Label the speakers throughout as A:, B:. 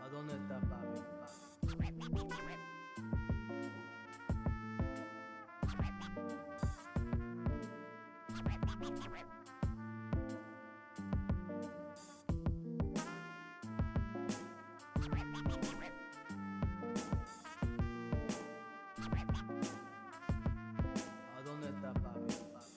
A: ¿A dónde está papi? ¿A dónde está papi?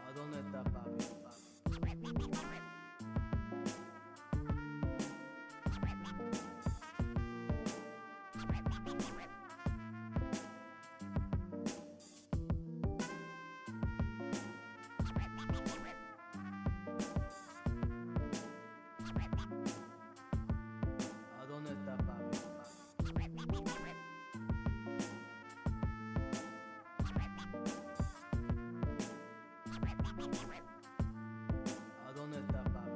A: ¿A dónde está papi? ¿A dónde está papi? ¿A dónde está papi?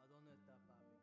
A: ¿A dónde está papi?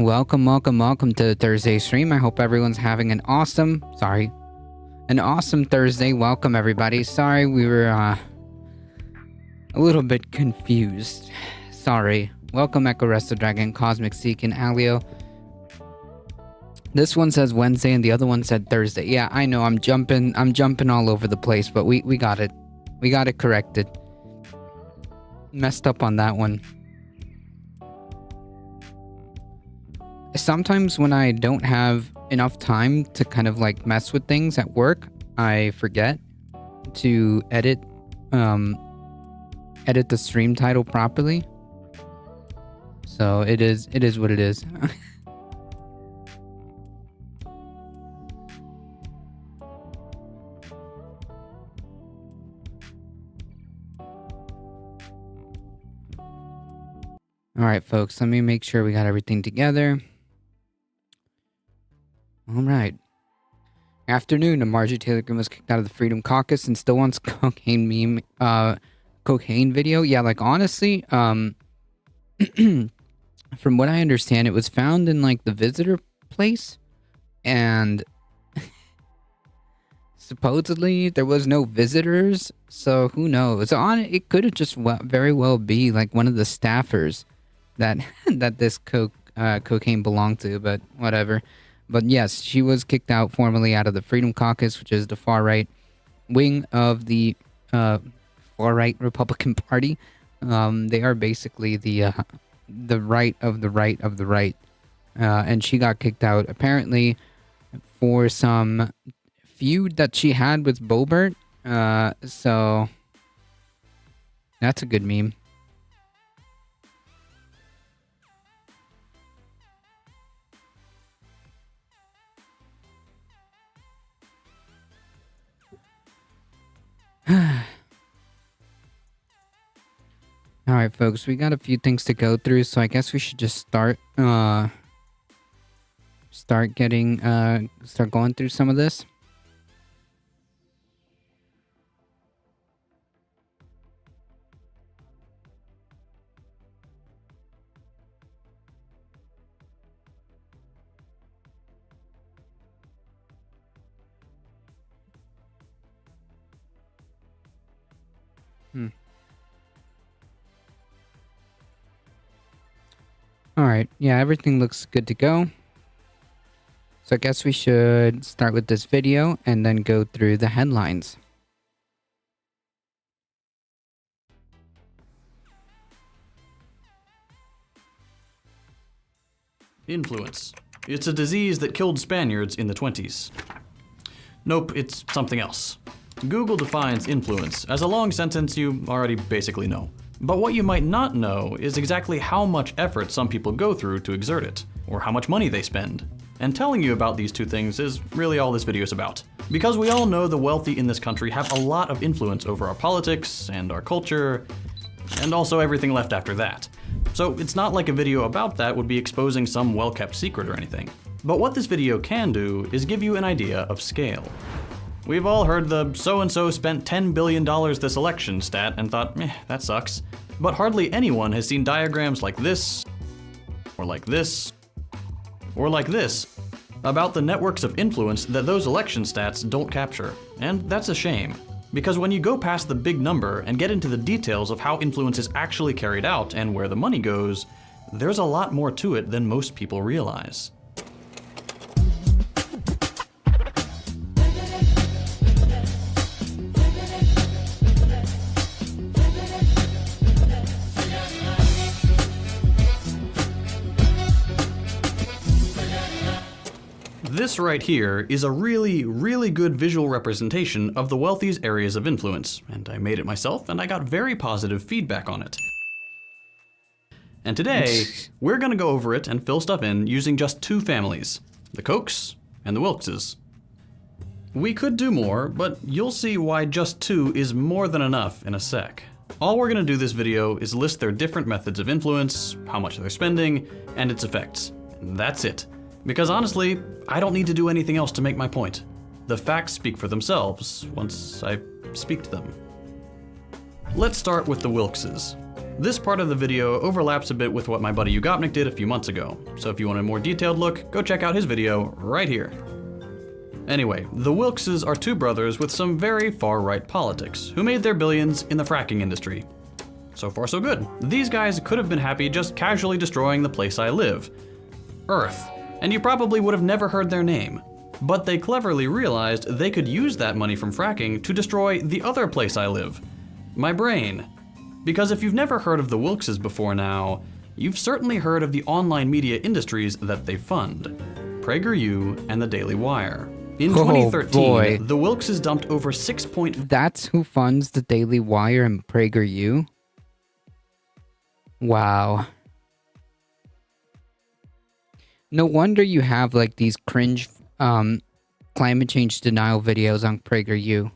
B: Welcome to the Thursday stream. I hope everyone's having an awesome Thursday. Welcome, everybody. Sorry, we were a little bit confused. Sorry. Welcome, Echo Resto Dragon, Cosmic Seek, and Alio. This one says Wednesday, and the other one said Thursday. Yeah, I know. I'm jumping all over the place, but we got it. We got it corrected. Messed up on that one. Sometimes when I don't have enough time to kind of like mess with things at work, I forget to edit the stream title properly. So it is what it is. All right, folks, let me make sure we got everything together. All right. Afternoon, a Marjorie Taylor Greene was kicked out of the Freedom Caucus and still wants cocaine video. Yeah, like honestly, from what I understand, it was found in like the visitor place, and supposedly there was no visitors. So who knows? It could have just very well be like one of the staffers that this cocaine belonged to, but whatever. But yes, she was kicked out formally out of the Freedom Caucus, which is the far-right wing of the far-right Republican Party. They are basically the right of the right of the right. And she got kicked out, apparently, for some feud that she had with Boebert. So that's a good meme. Alright, folks, we got a few things to go through, so I guess we should just start going through some of this. Alright, yeah, everything looks good to go. So I guess we should start with this video and then go through the headlines.
C: Influence. It's a disease that killed Spaniards in the 20s. Nope, it's something else. Google defines influence as a long sentence you already basically know. But what you might not know is exactly how much effort some people go through to exert it, or how much money they spend. And telling you about these two things is really all this video is about. Because we all know the wealthy in this country have a lot of influence over our politics and our culture, and also everything left after that. So it's not like a video about that would be exposing some well-kept secret or anything. But what this video can do is give you an idea of scale. We've all heard the so-and-so spent $10 billion this election stat and thought, that sucks. But hardly anyone has seen diagrams like this, or like this, or like this, about the networks of influence that those election stats don't capture. And that's a shame. Because when you go past the big number and get into the details of how influence is actually carried out and where the money goes, there's a lot more to it than most people realize. This right here is a really good visual representation of the wealthy's areas of influence, and I made it myself and I got very positive feedback on it. And today, we're gonna go over it and fill stuff in using just two families, the Kochs and the Wilkses. We could do more, but you'll see why just two is more than enough in a sec. All we're gonna do this video is list their different methods of influence, how much they're spending, and its effects. And that's it. Because honestly, I don't need to do anything else to make my point. The facts speak for themselves once I speak to them. Let's start with the Wilkses. This part of the video overlaps a bit with what my buddy Ugopnik did a few months ago, so if you want a more detailed look, go check out his video right here. Anyway, the Wilkses are two brothers with some very far-right politics, who made their billions in the fracking industry. So far so good. These guys could have been happy just casually destroying the place I live, Earth, and you probably would have never heard their name. But they cleverly realized they could use that money from fracking to destroy the other place I live, my brain. Because if you've never heard of the Wilkses before now, you've certainly heard of the online media industries that they fund, PragerU and the Daily Wire. In 2013, the Wilkses dumped over
B: That's who funds the Daily Wire and PragerU? Wow. No wonder you have like these cringe climate change denial videos on PragerU.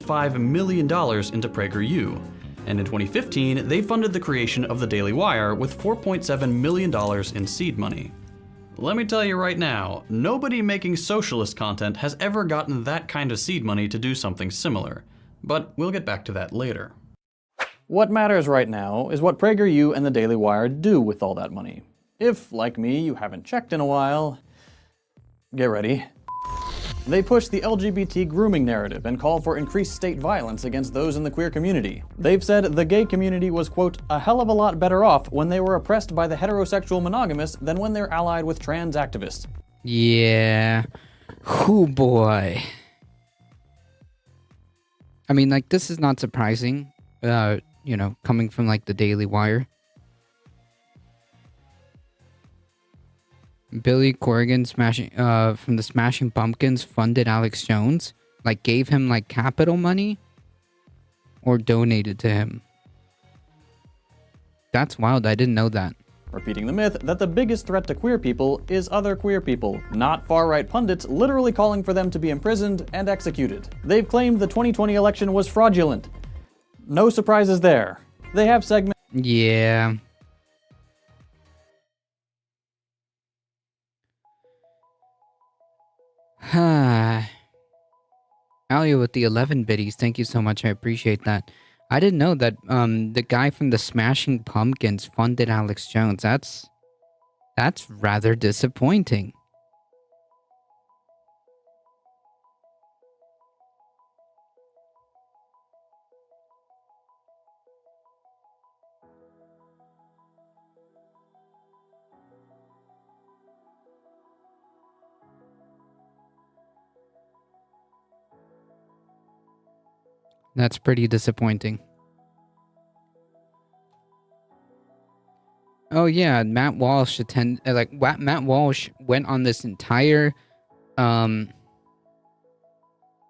C: $5 million into PragerU, and in 2015, they funded the creation of the Daily Wire with $4.7 million in seed money. Let me tell you right now, nobody making socialist content has ever gotten that kind of seed money to do something similar, but we'll get back to that later. What matters right now is what PragerU and the Daily Wire do with all that money. If, like me, you haven't checked in a while, get ready. They push the LGBT grooming narrative and call for increased state violence against those in the queer community. They've said the gay community was, quote, a hell of a lot better off when they were oppressed by the heterosexual monogamists than when they're allied with trans activists.
B: Yeah. Oh boy. I mean, like, this is not surprising, you know, coming from, like, the Daily Wire. Billy Corgan from the Smashing Pumpkins funded Alex Jones, like gave him like capital money or donated to him. That's wild. I didn't know that.
C: Repeating the myth that the biggest threat to queer people is other queer people, not far-right pundits literally calling for them to be imprisoned and executed. They've claimed the 2020 election was fraudulent. No surprises there. They have segments.
B: Yeah. Alia with the 11 biddies, thank you so much, I appreciate that. I didn't know that the guy from the Smashing Pumpkins funded Alex Jones. That's rather disappointing. That's pretty disappointing. Oh yeah, Matt Walsh Matt Walsh went on this entire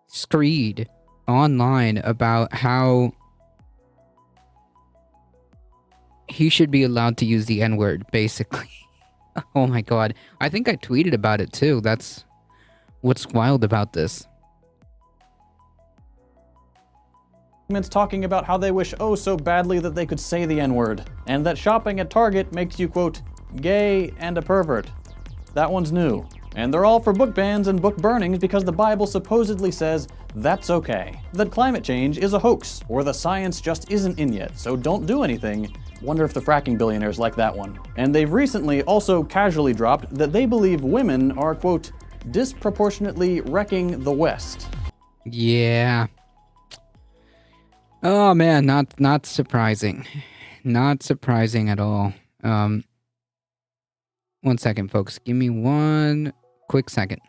B: screed online about how he should be allowed to use the N-word, basically. Oh my god. I think I tweeted about it too. That's what's wild about this.
C: Talking about how they wish oh so badly that they could say the N-word, and that shopping at Target makes you, quote, gay and a pervert. That one's new. And they're all for book bans and book burnings because the Bible supposedly says that's okay. That climate change is a hoax, or the science just isn't in yet, so don't do anything. Wonder if the fracking billionaires like that one. And they've recently also casually dropped that they believe women are, quote, disproportionately wrecking the West.
B: Yeah. Oh man, not surprising. Not surprising at all. 1 second, folks. Give me 1 quick second.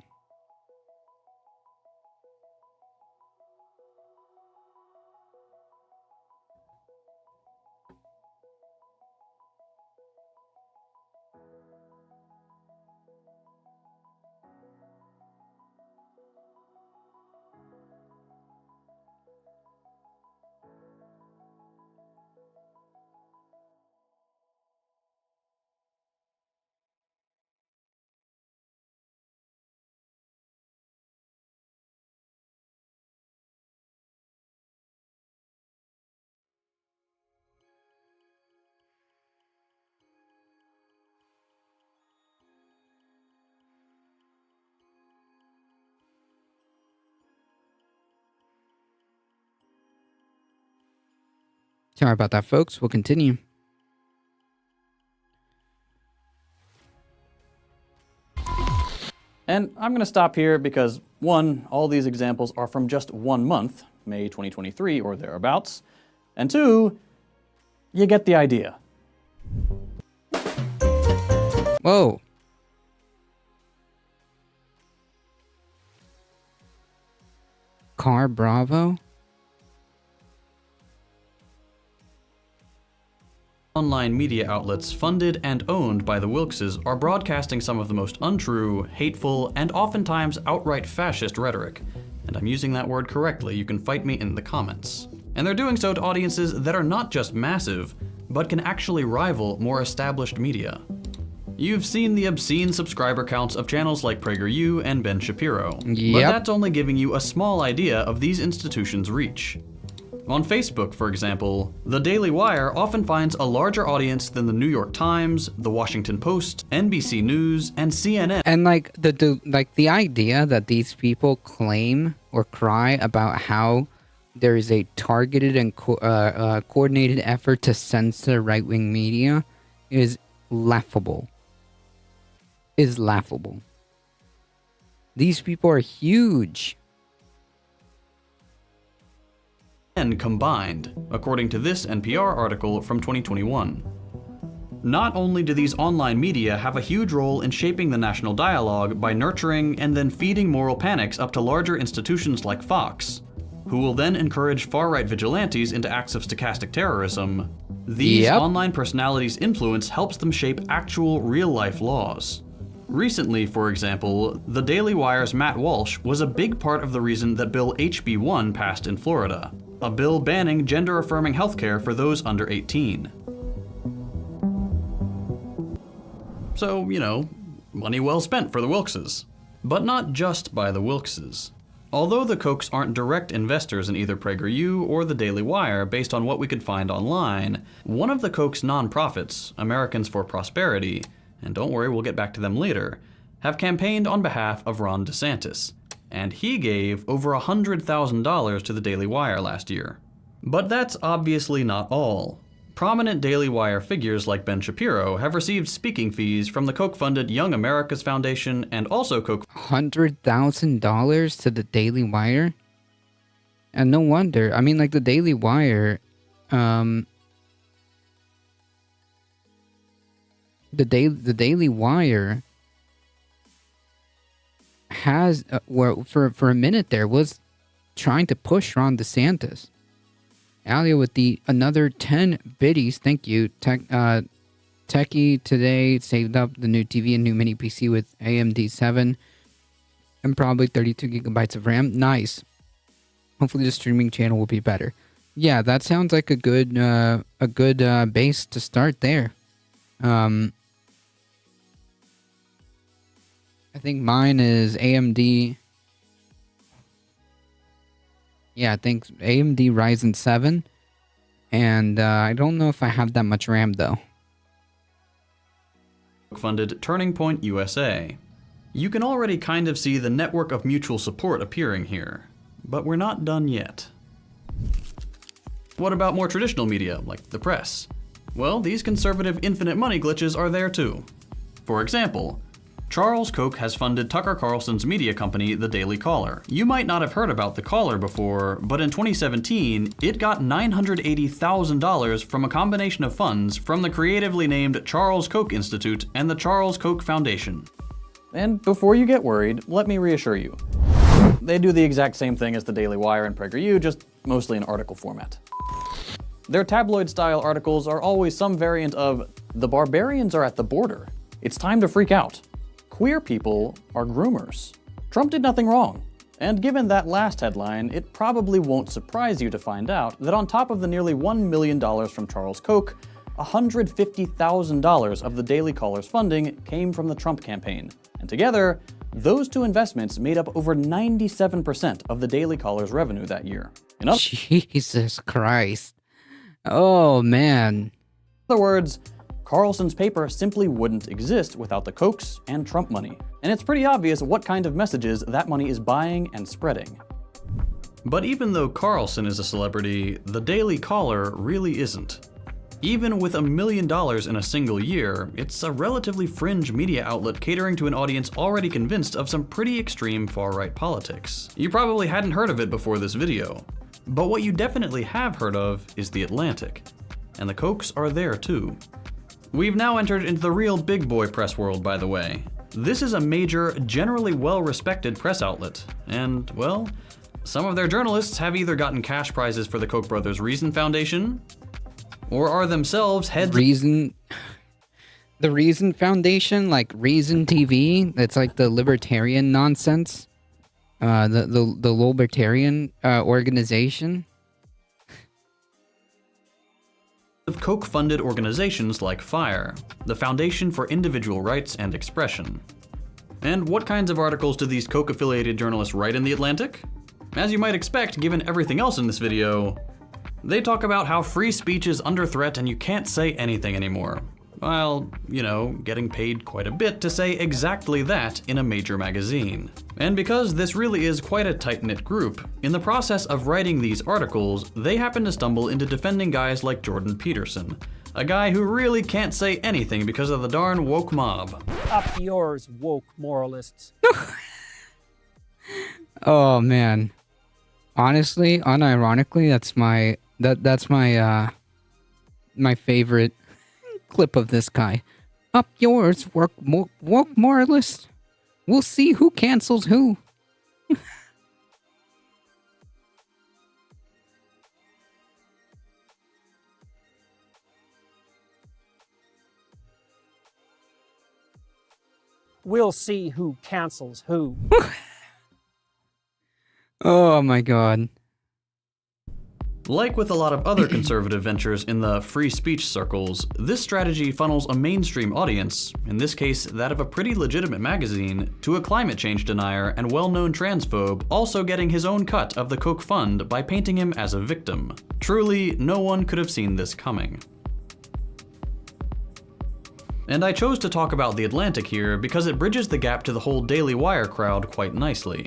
B: Sorry about that, folks. We'll continue.
C: And I'm going to stop here because, one, all these examples are from just 1 month, May 2023 or thereabouts, and two, you get the idea.
B: Whoa. Car Bravo?
C: Online media outlets funded and owned by the Wilkses are broadcasting some of the most untrue, hateful, and oftentimes outright fascist rhetoric. And I'm using that word correctly, you can fight me in the comments. And they're doing so to audiences that are not just massive, but can actually rival more established media. You've seen the obscene subscriber counts of channels like PragerU and Ben Shapiro, but
B: Yep.
C: that's only giving you a small idea of these institutions' reach. On Facebook, for example, the Daily Wire often finds a larger audience than the New York Times, the Washington Post, NBC News, and CNN.
B: And like the idea that these people claim or cry about how there is a targeted and coordinated effort to censor right-wing media is laughable. Is laughable. These people are huge.
C: Combined, according to this NPR article from 2021. Not only do these online media have a huge role in shaping the national dialogue by nurturing and then feeding moral panics up to larger institutions like Fox, who will then encourage far-right vigilantes into acts of stochastic terrorism, these online personalities' influence helps them shape actual real-life laws. Recently, for example, the Daily Wire's Matt Walsh was a big part of the reason that Bill HB 1 passed in Florida, a bill banning gender-affirming healthcare for those under 18. So, you know, money well spent for the Wilkses. But not just by the Wilkses. Although the Kochs aren't direct investors in either PragerU or the Daily Wire based on what we could find online, one of the Kochs' nonprofits, Americans for Prosperity, and don't worry, we'll get back to them later, have campaigned on behalf of Ron DeSantis, and he gave over $100,000 to the Daily Wire last year. But that's obviously not all. Prominent Daily Wire figures like Ben Shapiro have received speaking fees from the Koch-funded Young America's Foundation and also Koch.
B: $100,000 to the Daily Wire? And no wonder. I mean, like, the Daily Wire, the Daily Wire has, for a minute there, was trying to push Ron DeSantis. Alia with the another 10 biddies. Thank you. Techie today saved up the new TV and new mini PC with AMD 7 and probably 32 gigabytes of RAM. Nice. Hopefully the streaming channel will be better. Yeah, that sounds like a good base to start there. I think mine is AMD. Yeah, I think AMD Ryzen 7. And I don't know if I have that much RAM, though.
C: Funded Turning Point USA. You can already kind of see the network of mutual support appearing here. But we're not done yet. What about more traditional media, like the press? Well, these conservative infinite money glitches are there too. For example, Charles Koch has funded Tucker Carlson's media company, The Daily Caller. You might not have heard about The Caller before, but in 2017, it got $980,000 from a combination of funds from the creatively named Charles Koch Institute and the Charles Koch Foundation. And before you get worried, let me reassure you. They do the exact same thing as The Daily Wire and PragerU, just mostly in article format. Their tabloid-style articles are always some variant of, "The barbarians are at the border. It's time to freak out. Queer people are groomers. Trump did nothing wrong." And given that last headline, it probably won't surprise you to find out that on top of the nearly $1 million from Charles Koch, $150,000 of the Daily Caller's funding came from the Trump campaign. And together, those two investments made up over 97% of the Daily Caller's revenue that year. In
B: Jesus Christ. Oh, man.
C: other words, Carlson's paper simply wouldn't exist without the Kochs and Trump money. And it's pretty obvious what kind of messages that money is buying and spreading. But even though Carlson is a celebrity, the Daily Caller really isn't. Even with $1 million in a single year, it's a relatively fringe media outlet catering to an audience already convinced of some pretty extreme far-right politics. You probably hadn't heard of it before this video. But what you definitely have heard of is The Atlantic. And the Kochs are there too. We've now entered into the real big boy press world, by the way. This is a major, generally well-respected press outlet, and, well, some of their journalists have either gotten cash prizes for the Koch brothers' Reason Foundation, or are themselves heads.
B: The Reason Foundation, like Reason TV, that's like the libertarian nonsense. The libertarian organization.
C: Of Koch-funded organizations like FIRE, the Foundation for Individual Rights and Expression. And what kinds of articles do these Koch-affiliated journalists write in The Atlantic? As you might expect, given everything else in this video, they talk about how free speech is under threat and you can't say anything anymore. While, you know, getting paid quite a bit to say exactly that in a major magazine. And because this really is quite a tight-knit group, in the process of writing these articles, they happen to stumble into defending guys like Jordan Peterson, a guy who really can't say anything because of the darn woke mob.
D: Up yours, woke moralists.
B: Oh man. Honestly, unironically, that's my my favorite clip of this guy. Up yours, woke moralist. We'll see who cancels who.
D: We'll see who cancels who.
B: Oh my god.
C: Like with a lot of other conservative ventures in the free speech circles, this strategy funnels a mainstream audience, in this case that of a pretty legitimate magazine, to a climate change denier and well-known transphobe also getting his own cut of the Koch fund by painting him as a victim. Truly, no one could have seen this coming. And I chose to talk about The Atlantic here because it bridges the gap to the whole Daily Wire crowd quite nicely.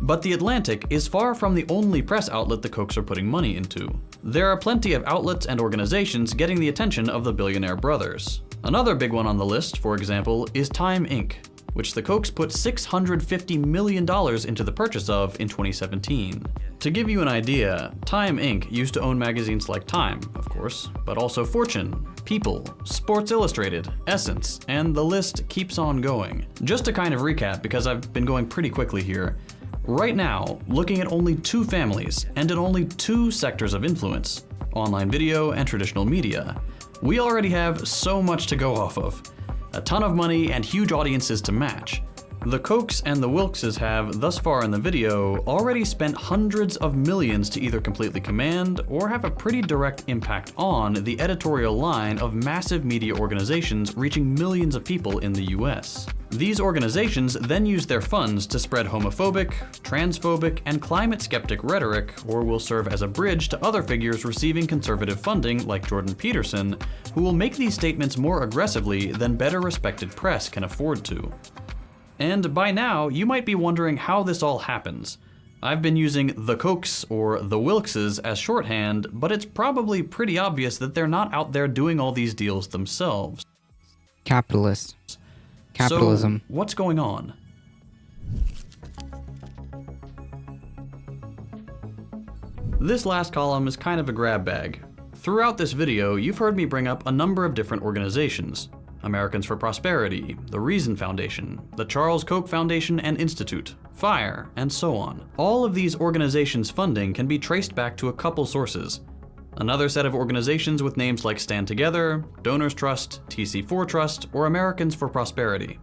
C: But The Atlantic is far from the only press outlet the Kochs are putting money into. There are plenty of outlets and organizations getting the attention of the billionaire brothers. Another big one on the list, for example, is Time Inc., which the Kochs put $650 million into the purchase of in 2017. To give you an idea, Time Inc. used to own magazines like Time, of course, but also Fortune, People, Sports Illustrated, Essence, and the list keeps on going. Just to kind of recap, because I've been going pretty quickly here, right now, looking at only 2 families and in only 2 sectors of influence, online video and traditional media, we already have so much to go off of. A ton of money and huge audiences to match. The Kochs and the Wilkses have, thus far in the video, already spent hundreds of millions to either completely command or have a pretty direct impact on the editorial line of massive media organizations reaching millions of people in the US. These organizations then use their funds to spread homophobic, transphobic, and climate skeptic rhetoric, or will serve as a bridge to other figures receiving conservative funding like Jordan Peterson, who will make these statements more aggressively than better respected press can afford to. And by now, you might be wondering how this all happens. I've been using the Kochs or the Wilkses as shorthand, but it's probably pretty obvious that they're not out there doing all these deals themselves.
B: Capitalism.
C: So, what's going on? This last column is kind of a grab bag. Throughout this video, you've heard me bring up a number of different organizations. Americans for Prosperity, the Reason Foundation, the Charles Koch Foundation and Institute, FIRE, and so on. All of these organizations' funding can be traced back to a couple sources. Another set of organizations with names like Stand Together, Donors Trust, TC4 Trust, or Americans for Prosperity.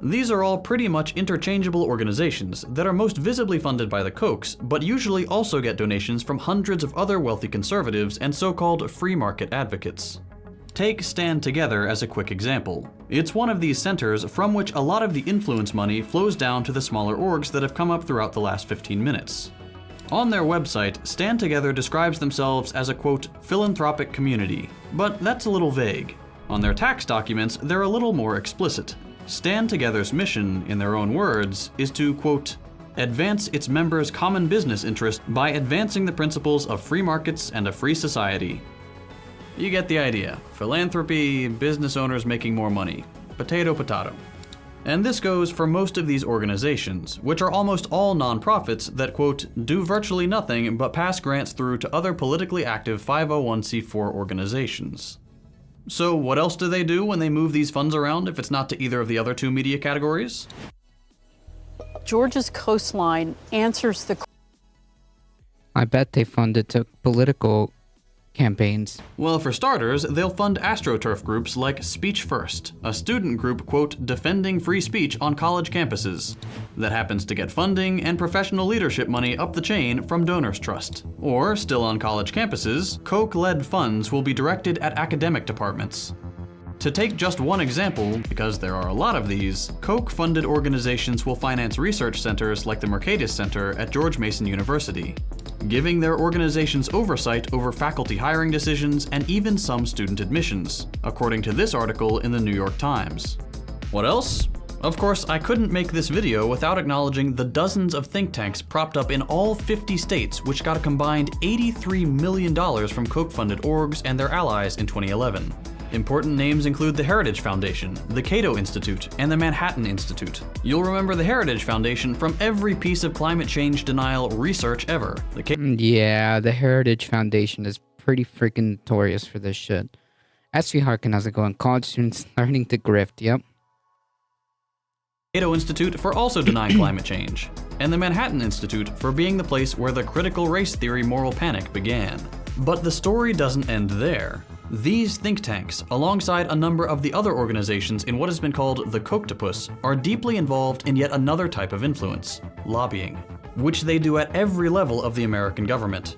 C: These are all pretty much interchangeable organizations that are most visibly funded by the Kochs, but usually also get donations from hundreds of other wealthy conservatives and so-called free market advocates. Take Stand Together as a quick example. It's one of these centers from which a lot of the influence money flows down to the smaller orgs that have come up throughout the last 15 minutes. On their website, Stand Together describes themselves as a, quote, philanthropic community, but that's a little vague. On their tax documents, they're a little more explicit. Stand Together's mission, in their own words, is to, quote, advance its members' common business interest by advancing the principles of free markets and a free society. You get the idea. Philanthropy, business owners making more money. Potato, potato. And this goes for most of these organizations, which are almost all nonprofits that, quote, do virtually nothing but pass grants through to other politically active 501c4 organizations. So what else do they do when they move these funds around if it's not to either of the other two media categories?
E: Georgia's coastline answers the
B: I bet they fund it to political campaigns.
C: Well, for starters, they'll fund AstroTurf groups like Speech First, a student group, quote, defending free speech on college campuses, that happens to get funding and professional leadership money up the chain from Donors Trust. Or, still on college campuses, Koch-led funds will be directed at academic departments. To take just one example, because there are a lot of these, Koch-funded organizations will finance research centers like the Mercatus Center at George Mason University, giving their organizations oversight over faculty hiring decisions and even some student admissions, according to this article in the New York Times. What else? Of course, I couldn't make this video without acknowledging the dozens of think tanks propped up in all 50 states which got a combined $83 million from Koch-funded orgs and their allies in 2011. Important names include the Heritage Foundation, the Cato Institute, and the Manhattan Institute. You'll remember the Heritage Foundation from every piece of climate change denial research ever.
B: Yeah, the Heritage Foundation is pretty freaking notorious for this shit. SV Harkin, how's it going? College students learning to grift, yep.
C: Cato Institute for also denying climate change, and the Manhattan Institute for being the place where the critical race theory moral panic began. But the story doesn't end there. These think tanks, alongside a number of the other organizations in what has been called the Kochtopus, are deeply involved in yet another type of influence, lobbying, which they do at every level of the American government.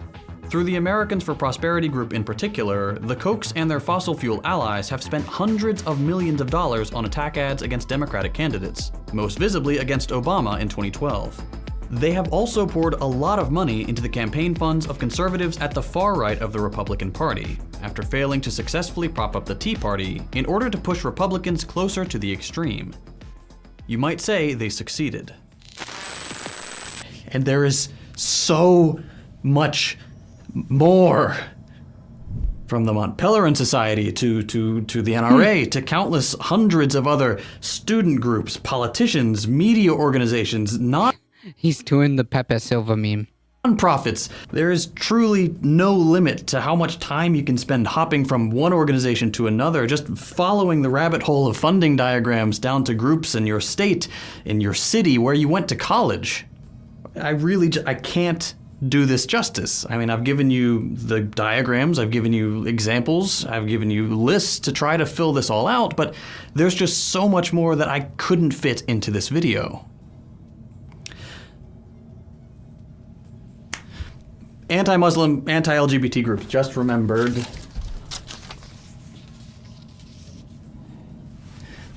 C: Through the Americans for Prosperity group in particular, the Kochs and their fossil fuel allies have spent hundreds of millions of dollars on attack ads against Democratic candidates, most visibly against Obama in 2012. They have also poured a lot of money into the campaign funds of conservatives at the far right of the Republican Party, after failing to successfully prop up the Tea Party in order to push Republicans closer to the extreme. You might say they succeeded. And there is so much more. From the Mont Pelerin Society to the NRA to countless hundreds of other student groups, politicians, media organizations,
B: He's doing the Pepe Silva meme.
C: nonprofits. There is truly no limit to how much time you can spend hopping from one organization to another, just following the rabbit hole of funding diagrams down to groups in your state, in your city, where you went to college. I can't do this justice. I mean, I've given you the diagrams, I've given you examples, I've given you lists to try to fill this all out, but there's just so much more that I couldn't fit into this video. Anti-Muslim, anti-LGBT groups, just remembered.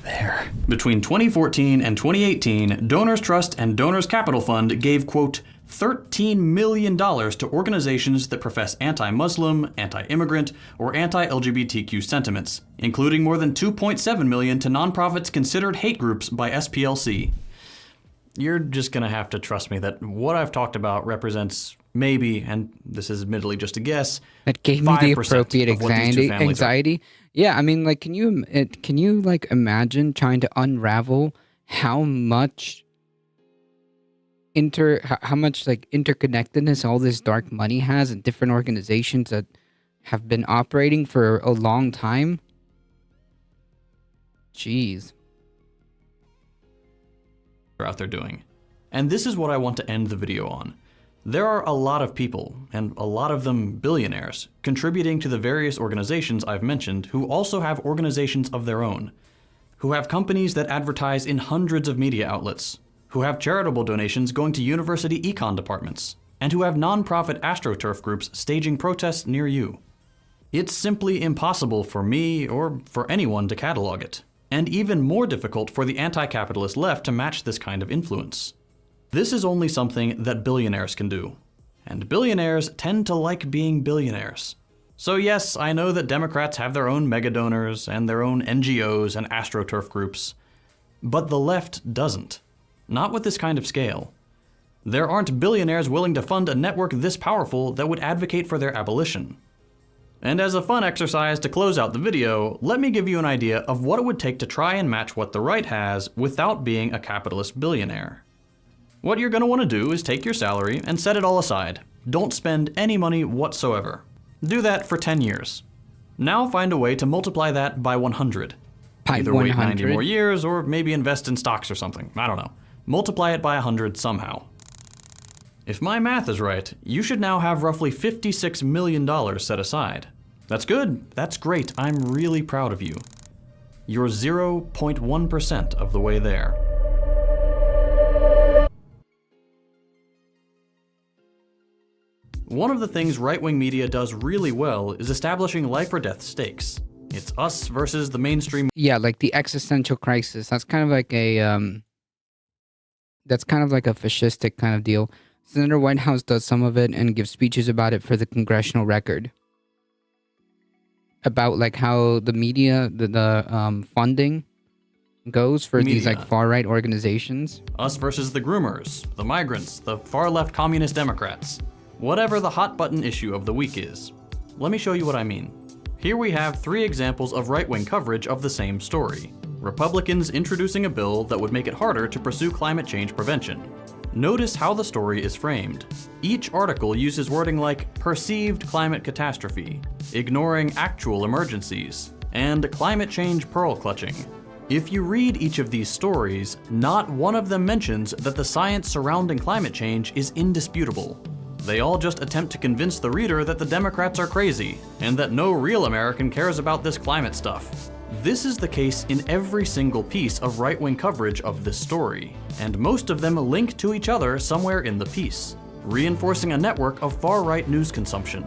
C: There. Between 2014 and 2018, Donors Trust and Donors Capital Fund gave, quote, $13 million to organizations that profess anti-Muslim, anti-immigrant, or anti-LGBTQ sentiments, including more than $2.7 million to nonprofits considered hate groups by SPLC. You're just gonna have to trust me that what I've talked about represents maybe, and this is admittedly just a guess,
B: That gave me the
C: 5%
B: appropriate
C: of what these two families are.
B: anxiety. Yeah, I mean, like, can you like imagine trying to unravel how much how much like interconnectedness all this dark money has in different organizations that have been operating for a long time? Jeez.
C: out there doing. And this is what I want to end the video on. There are a lot of people, and a lot of them billionaires, contributing to the various organizations I've mentioned who also have organizations of their own, who have companies that advertise in hundreds of media outlets, who have charitable donations going to university econ departments, and who have nonprofit AstroTurf groups staging protests near you. It's simply impossible for me or for anyone to catalog it, and even more difficult for the anti-capitalist left to match this kind of influence. This is only something that billionaires can do, and billionaires tend to like being billionaires. So yes, I know that Democrats have their own megadonors and their own NGOs and AstroTurf groups, but the left doesn't. Not with this kind of scale. There aren't billionaires willing to fund a network this powerful that would advocate for their abolition. And as a fun exercise to close out the video, let me give you an idea of what it would take to try and match what the right has without being a capitalist billionaire. What you're going to want to do is take your salary and set it all aside. Don't spend any money whatsoever. Do that for 10 years. Now find a way to multiply that by 100.
B: By
C: Either wait 90
B: 100?
C: more years or maybe invest in stocks or something. I don't know. Multiply it by 100 somehow. If my math is right, you should now have roughly $56 million set aside. That's good. That's great. I'm really proud of you. You're 0.1% of the way there. One of the things right-wing media does really well is establishing life or death stakes. It's us versus the mainstream.
B: Yeah, like the existential crisis. That's kind of like a fascistic kind of deal. Senator Whitehouse does some of it and gives speeches about it for the Congressional Record. About like how the media, the funding goes for these like far-right organizations.
C: Us versus the groomers, the migrants, the far-left communist Democrats. Whatever the hot button issue of the week is. Let me show you what I mean. Here we have 3 examples of right-wing coverage of the same story. Republicans introducing a bill that would make it harder to pursue climate change prevention. Notice how the story is framed. Each article uses wording like perceived climate catastrophe, ignoring actual emergencies, and climate change pearl clutching. If you read each of these stories, not one of them mentions that the science surrounding climate change is indisputable. They all just attempt to convince the reader that the Democrats are crazy, and that no real American cares about this climate stuff. This is the case in every single piece of right-wing coverage of this story, and most of them link to each other somewhere in the piece, reinforcing a network of far-right news consumption.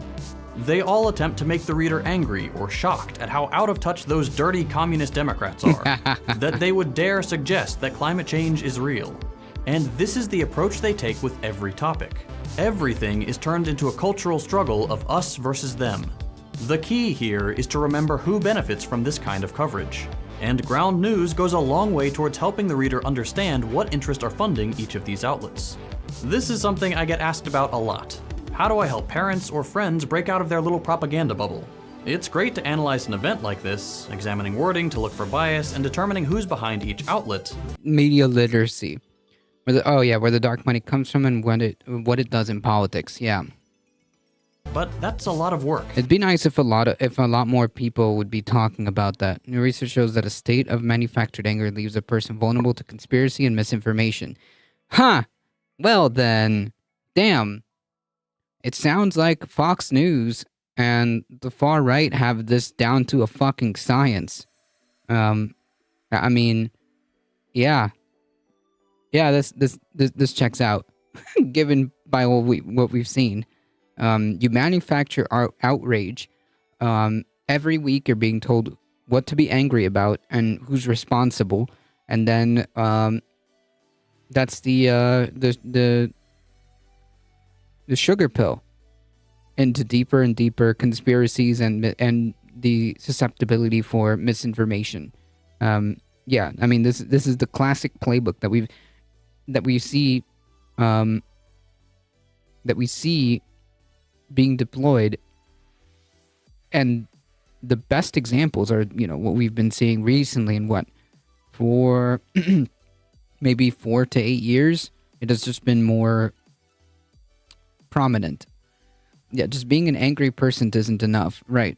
C: They all attempt to make the reader angry or shocked at how out of touch those dirty communist Democrats are, that they would dare suggest that climate change is real. And this is the approach they take with every topic. Everything is turned into a cultural struggle of us versus them. The key here is to remember who benefits from this kind of coverage. And Ground News goes a long way towards helping the reader understand what interests are funding each of these outlets. This is something I get asked about a lot. How do I help parents or friends break out of their little propaganda bubble? It's great to analyze an event like this, examining wording to look for bias and determining who's behind each outlet.
B: Media literacy. Where the dark money comes from and what it does in politics. Yeah.
C: But that's a lot of work.
B: It'd be nice if a lot more people would be talking about that. New research shows that a state of manufactured anger leaves a person vulnerable to conspiracy and misinformation. Huh. Well then, damn. It sounds like Fox News and the far right have this down to a fucking science. I mean, yeah. Yeah, this checks out, given by what we've seen. You manufacture outrage. Every week you're being told what to be angry about and who's responsible, and then that's the sugar pill into deeper and deeper conspiracies and the susceptibility for misinformation. Yeah, I mean this is the classic playbook that we see being deployed, and the best examples are, what we've been seeing recently in for maybe 4 to 8 years. It has just been more prominent. Yeah, just being an angry person isn't enough, right?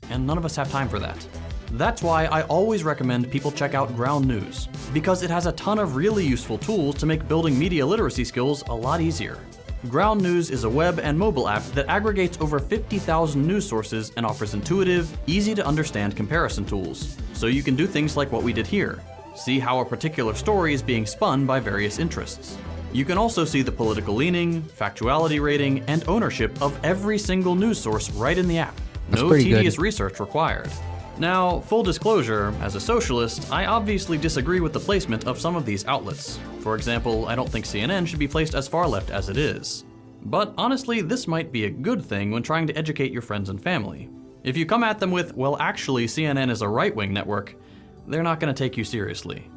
C: And none of us have time for that. That's why I always recommend people check out Ground News, because it has a ton of really useful tools to make building media literacy skills a lot easier. Ground News is a web and mobile app that aggregates over 50,000 news sources and offers intuitive, easy to understand comparison tools, so you can do things like what we did here. See how a particular story is being spun by various interests. You can also see the political leaning, factuality rating, and ownership of every single news source right in the app. No tedious research required. Now, full disclosure, as a socialist, I obviously disagree with the placement of some of these outlets. For example, I don't think CNN should be placed as far left as it is. But honestly, this might be a good thing when trying to educate your friends and family. If you come at them with, well, actually, CNN is a right-wing network, they're not going to take you seriously.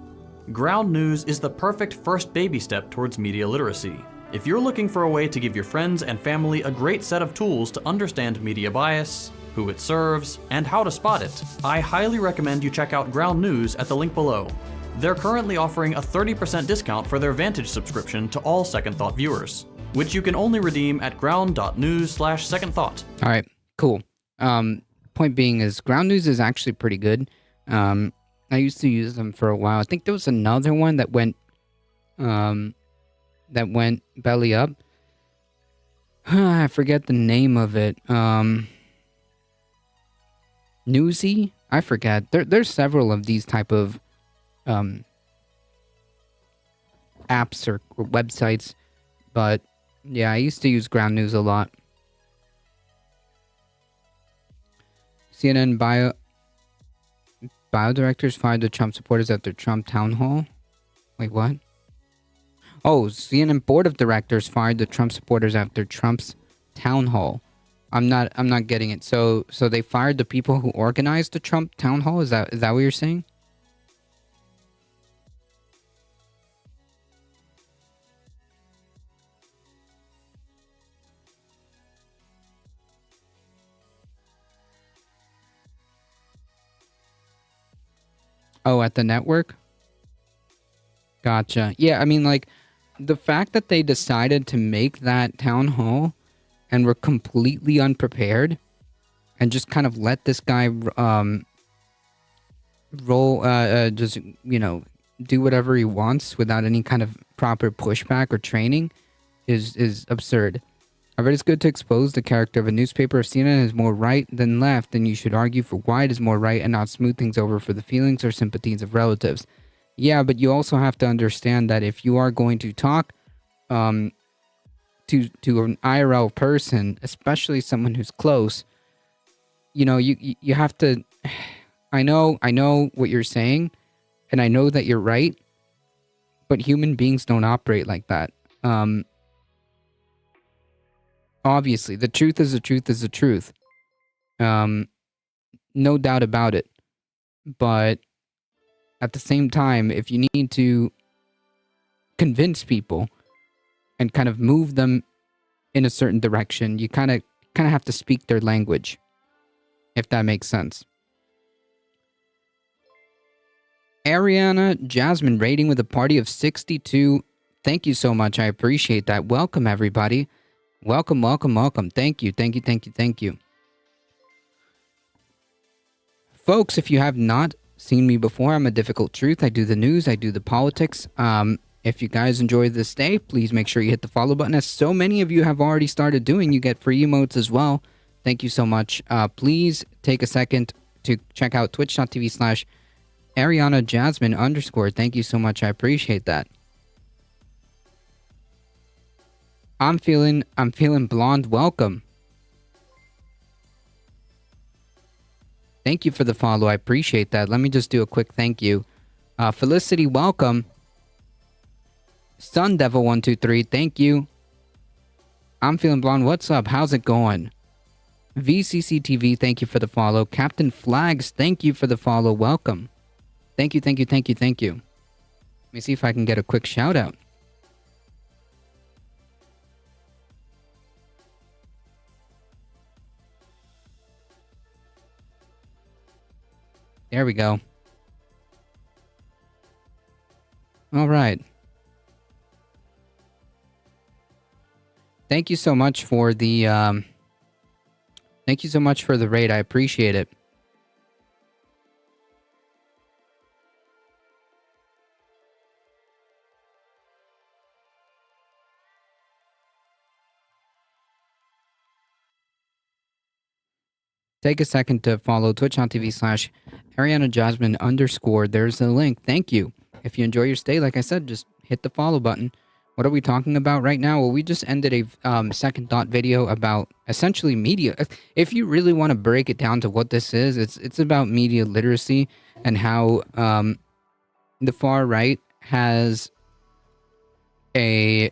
C: Ground News is the perfect first baby step towards media literacy. If you're looking for a way to give your friends and family a great set of tools to understand media bias, who it serves, and how to spot it, I highly recommend you check out Ground News at the link below. They're currently offering a 30% discount for their Vantage subscription to all Second Thought viewers, which you can only redeem at ground.news/secondthought.
B: All right, cool. Point being is Ground News is actually pretty good. I used to use them for a while. I think there was another one that went belly up. I forget the name of it. Newsy? I forget. There's several of these type of apps or websites, but yeah, I used to use Ground News a lot. CNN bio directors fired the Trump supporters after Trump town hall. Wait, what? Oh, CNN board of directors fired the Trump supporters after Trump's town hall. I'm not getting it. So they fired the people who organized the Trump town hall? Is that what you're saying? Oh, at the network? Gotcha. Yeah, I mean, like, the fact that they decided to make that town hall and were completely unprepared and just kind of let this guy just, you know, do whatever he wants without any kind of proper pushback or training is absurd. I read it's good to expose the character of a newspaper. If CNN is more right than left, then you should argue for why it is more right and not smooth things over for the feelings or sympathies of relatives. Yeah, but you also have to understand that if you are going to talk to an IRL person, especially someone who's close, you know, you have to. I know what you're saying, and I know that you're right, but human beings don't operate like that. Obviously, the truth is the truth is the truth. No doubt about it. But at the same time, if you need to convince people and kind of move them in a certain direction, you kind of have to speak their language, if that makes sense. Ariana Jasmine rating with a party of 62. Thank you so much. I appreciate that. Welcome, everybody. Welcome, welcome, welcome. Thank you, thank you, thank you, thank you. Folks, if you have not seen me before, I'm a Difficult Truth. I do the news, I do the politics. If you guys enjoy this day, please make sure you hit the follow button. As so many of you have already started doing, you get free emotes as well. Thank you so much. Please take a second to check out twitch.tv/Ariana Jasmine _. Thank you so much. I appreciate that. I'm feeling blonde. Welcome. Thank you for the follow. I appreciate that. Let me just do a quick thank you. Felicity, welcome. Sun Devil 123, thank you. I'm feeling blonde. What's up? How's it going? VCC TV, thank you for the follow. Captain Flags, thank you for the follow. Welcome. Thank you, thank you, thank you, thank you. Let me see if I can get a quick shout out. There we go. All right. Thank you so much for the raid. I appreciate it. Take a second to follow twitch.tv/Ariana Jasmine _. There's a link. Thank you. If you enjoy your stay, like I said, just hit the follow button. What are we talking about right now? Well, we just ended a Second Thought video about essentially media. If you really want to break it down to what this is, it's about media literacy and how the far right has a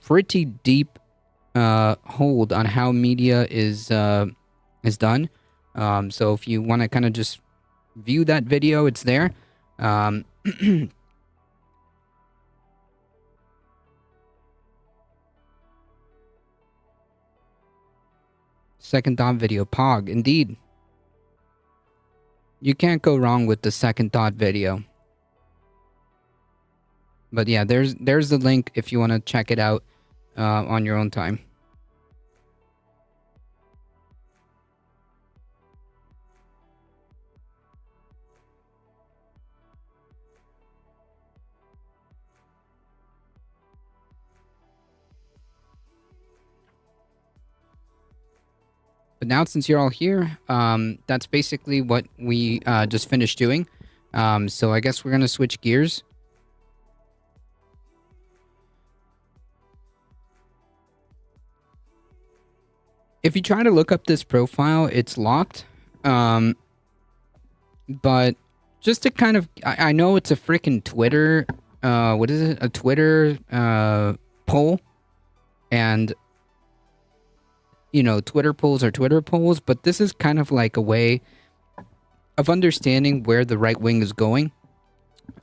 B: pretty deep hold on how media is done. So if you want to kind of just view that video, it's there. Second thought video. Pog, indeed. You can't go wrong with the second thought video. But yeah, there's the link if you want to check it out on your own time. But now, since you're all here, that's basically what we just finished doing. So I guess we're going to switch gears. If you try to look up this profile, it's locked. But just to kind of... I know it's a freaking Twitter... what is it? A Twitter poll. And... you know, Twitter polls are Twitter polls, but this is kind of like a way of understanding where the right wing is going.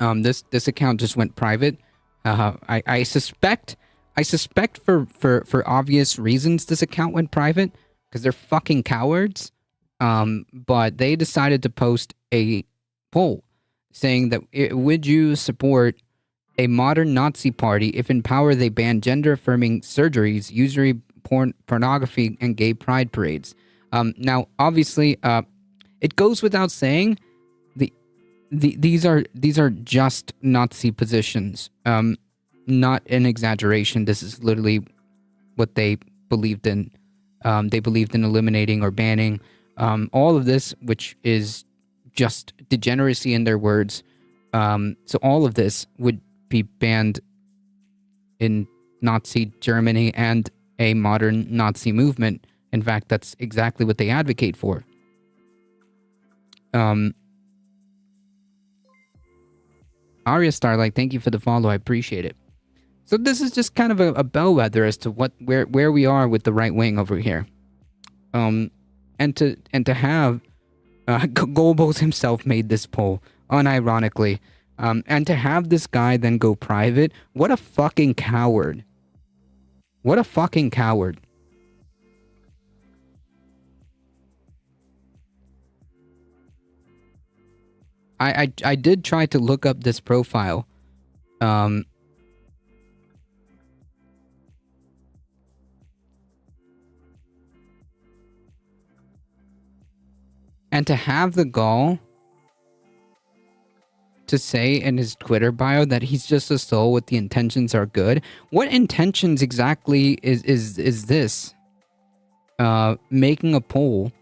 B: This account just went private. I suspect for obvious reasons this account went private because they're fucking cowards. But they decided to post a poll saying that would you support a modern Nazi party if in power they ban gender-affirming surgeries, usury pornography, and gay pride parades. Now, obviously, it goes without saying, these are just Nazi positions. Not an exaggeration. This is literally what they believed in. They believed in eliminating or banning all of this, which is just degeneracy in their words. So all of this would be banned in Nazi Germany and a modern Nazi movement. In fact, that's exactly what they advocate for. Arya Starlight, thank you for the follow. I appreciate it. So this is just kind of a bellwether as to where we are with the right wing over here. And to have Goebbels himself made this poll, unironically. And to have this guy then go private, what a fucking coward. What a fucking coward. I did try to look up this profile. And to have the gall to say in his Twitter bio that he's just a soul with the intentions are good. What intentions exactly is this? Making a poll.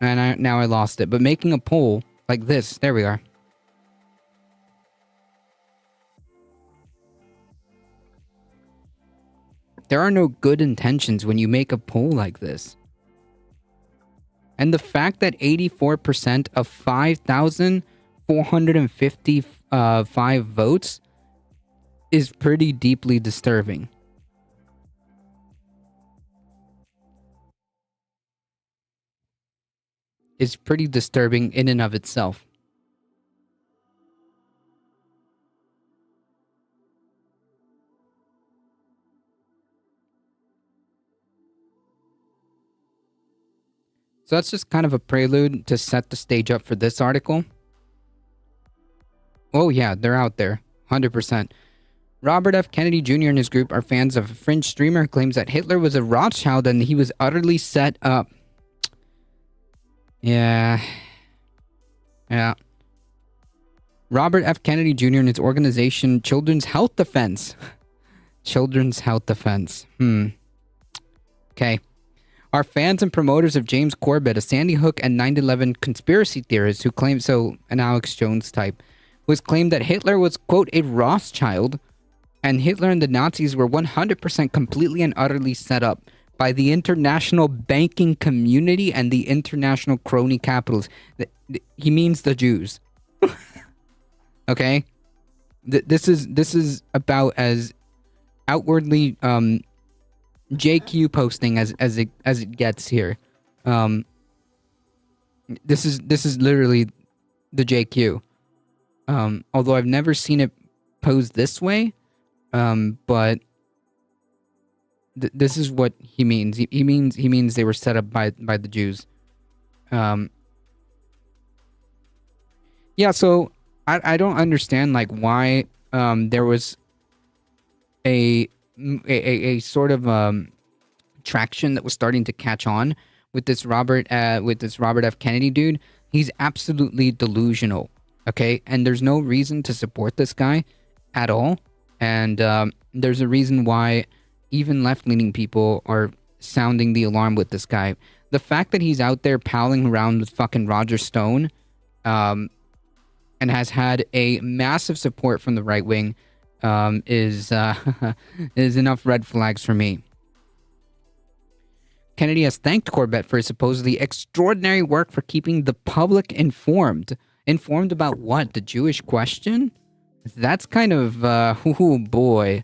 B: And now I lost it. But making a poll like this. There we are. There are no good intentions when you make a poll like this. And the fact that 84% of 5,455 votes is pretty deeply disturbing. It's pretty disturbing in and of itself. So that's just kind of a prelude to set the stage up for this article. Oh yeah, they're out there. 100%. Robert F. Kennedy Jr. and his group are fans of a fringe streamer who claims that Hitler was a Rothschild and he was utterly set up. Yeah. Robert F. Kennedy Jr. and his organization Children's Health Defense. Children's Health Defense. Okay. Are fans and promoters of James Corbett, a Sandy Hook and 9/11 conspiracy theorist who claimed, so an Alex Jones type, was claimed that Hitler was, quote, a Rothschild, and Hitler and the Nazis were 100% completely and utterly set up by the international banking community and the international crony capitals. He means the Jews. Okay? This is about as outwardly JQ posting as it gets here. This is literally the JQ. Although I've never seen it posed this way, but This is what he means. He means they were set up by the Jews. Yeah, so I don't understand like why there was a sort of traction that was starting to catch on with this Robert F. Kennedy dude. He's absolutely delusional, okay? And there's no reason to support this guy at all. And there's a reason why even left-leaning people are sounding the alarm with this guy. The fact that he's out there palling around with fucking Roger Stone and has had a massive support from the right wing is enough red flags for me. Kennedy has thanked Corbett for his supposedly extraordinary work for keeping the public informed. Informed about what? The Jewish question? That's kind of, oh boy.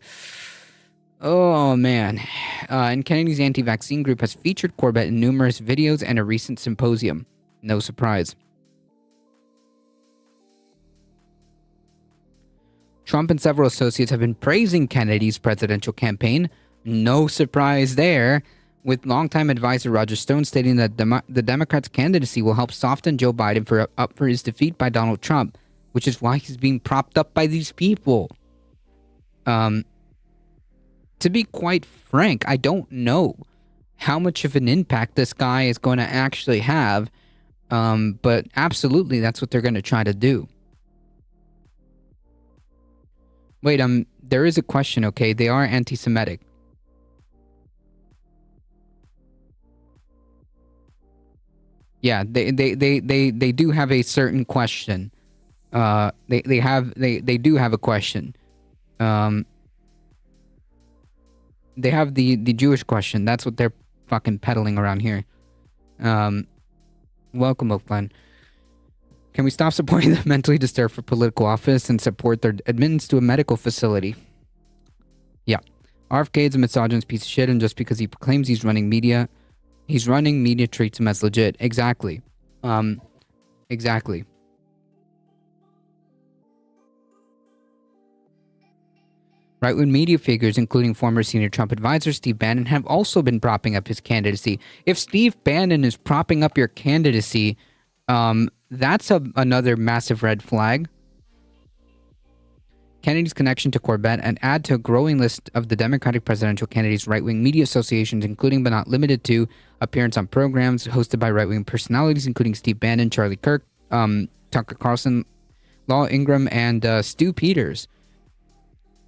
B: Oh man. And Kennedy's anti-vaccine group has featured Corbett in numerous videos and a recent symposium. No surprise. Trump and several associates have been praising Kennedy's presidential campaign. No surprise there, with longtime advisor Roger Stone stating that the Democrats' candidacy will help soften Joe Biden up for his defeat by Donald Trump, which is why he's being propped up by these people. To be quite frank, I don't know how much of an impact this guy is going to actually have, but absolutely that's what they're going to try to do. Wait, there is a question, okay? They are anti-Semitic. Yeah, they do have a certain question. They do have a question. They have the Jewish question. That's what they're fucking peddling around here. Welcome, Oakland. Can we stop supporting the mentally disturbed for political office and support their admittance to a medical facility? Yeah. RFK is a misogynist piece of shit, and just because he proclaims he's running media treats him as legit. Exactly. Exactly. Right-wing media figures, including former senior Trump advisor Steve Bannon, have also been propping up his candidacy. If Steve Bannon is propping up your candidacy, that's another massive red flag. Kennedy's connection to Corbett and add to a growing list of the Democratic presidential candidates' right-wing media associations, including but not limited to appearance on programs hosted by right-wing personalities, including Steve Bannon, Charlie Kirk, Tucker Carlson, Laura Ingraham, and Stu Peters.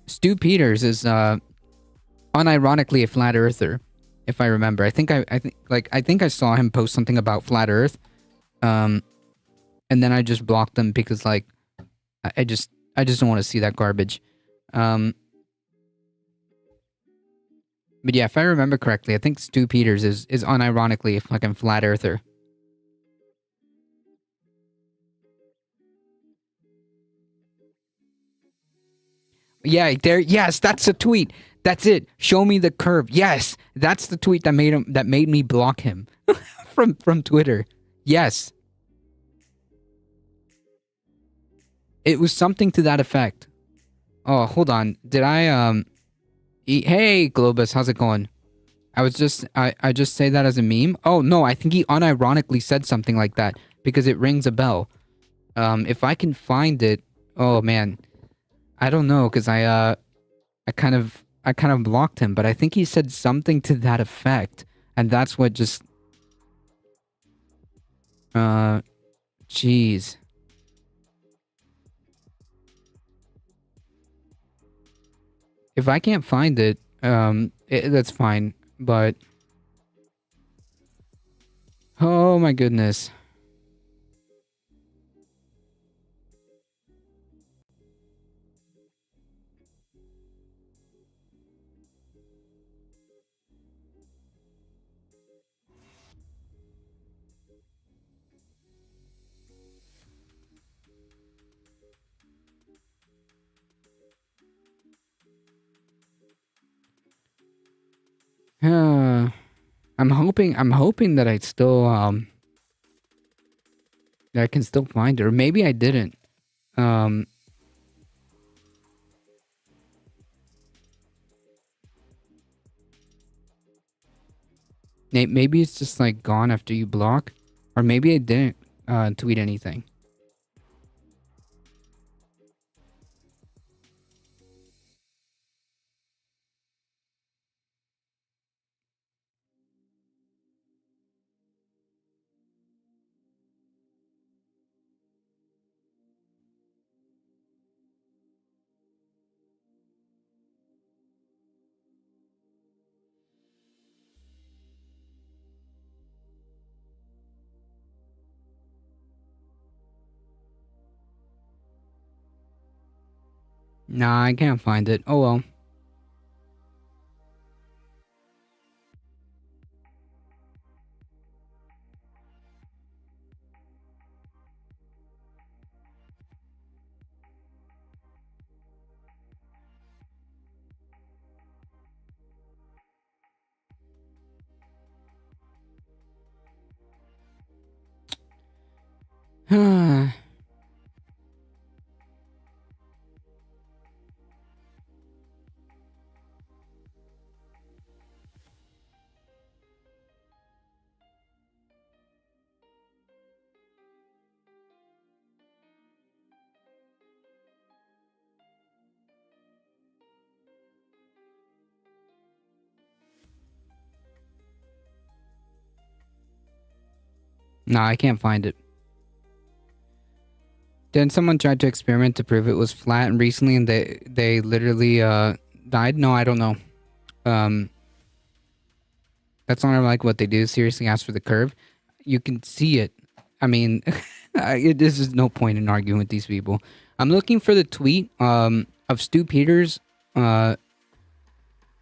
B: Stu Peters is unironically a flat earther, if I remember. I think I saw him post something about flat Earth, and then I just blocked them because I just don't want to see that garbage. But yeah, if I remember correctly, I think Stu Peters is unironically a fucking flat earther. Yeah, there. Yes, that's a tweet. That's it. Show me the curve. Yes, that's the tweet that made me block him from Twitter. Yes. It was something to that effect. Oh, hold on. Did I Hey, Globus, how's it going? I just say that as a meme? Oh, no, I think he unironically said something like that because it rings a bell. If I can find it, oh man. I don't know, because I kind of blocked him, but I think he said something to that effect, and that's what just jeez. If I can't find it, that's fine, but oh my goodness. I'm hoping that I still that I can still find it, or maybe I didn't. Maybe it's just like gone after you block, or maybe I didn't tweet anything. Nah, I can't find it. Oh well. Nah, I can't find it. Then someone tried to experiment to prove it was flat and recently, and they literally died. No, I don't know. That's not like what they do. Seriously, ask for the curve. You can see it. I mean, this is no point in arguing with these people. I'm looking for the tweet of Stu Peters I'm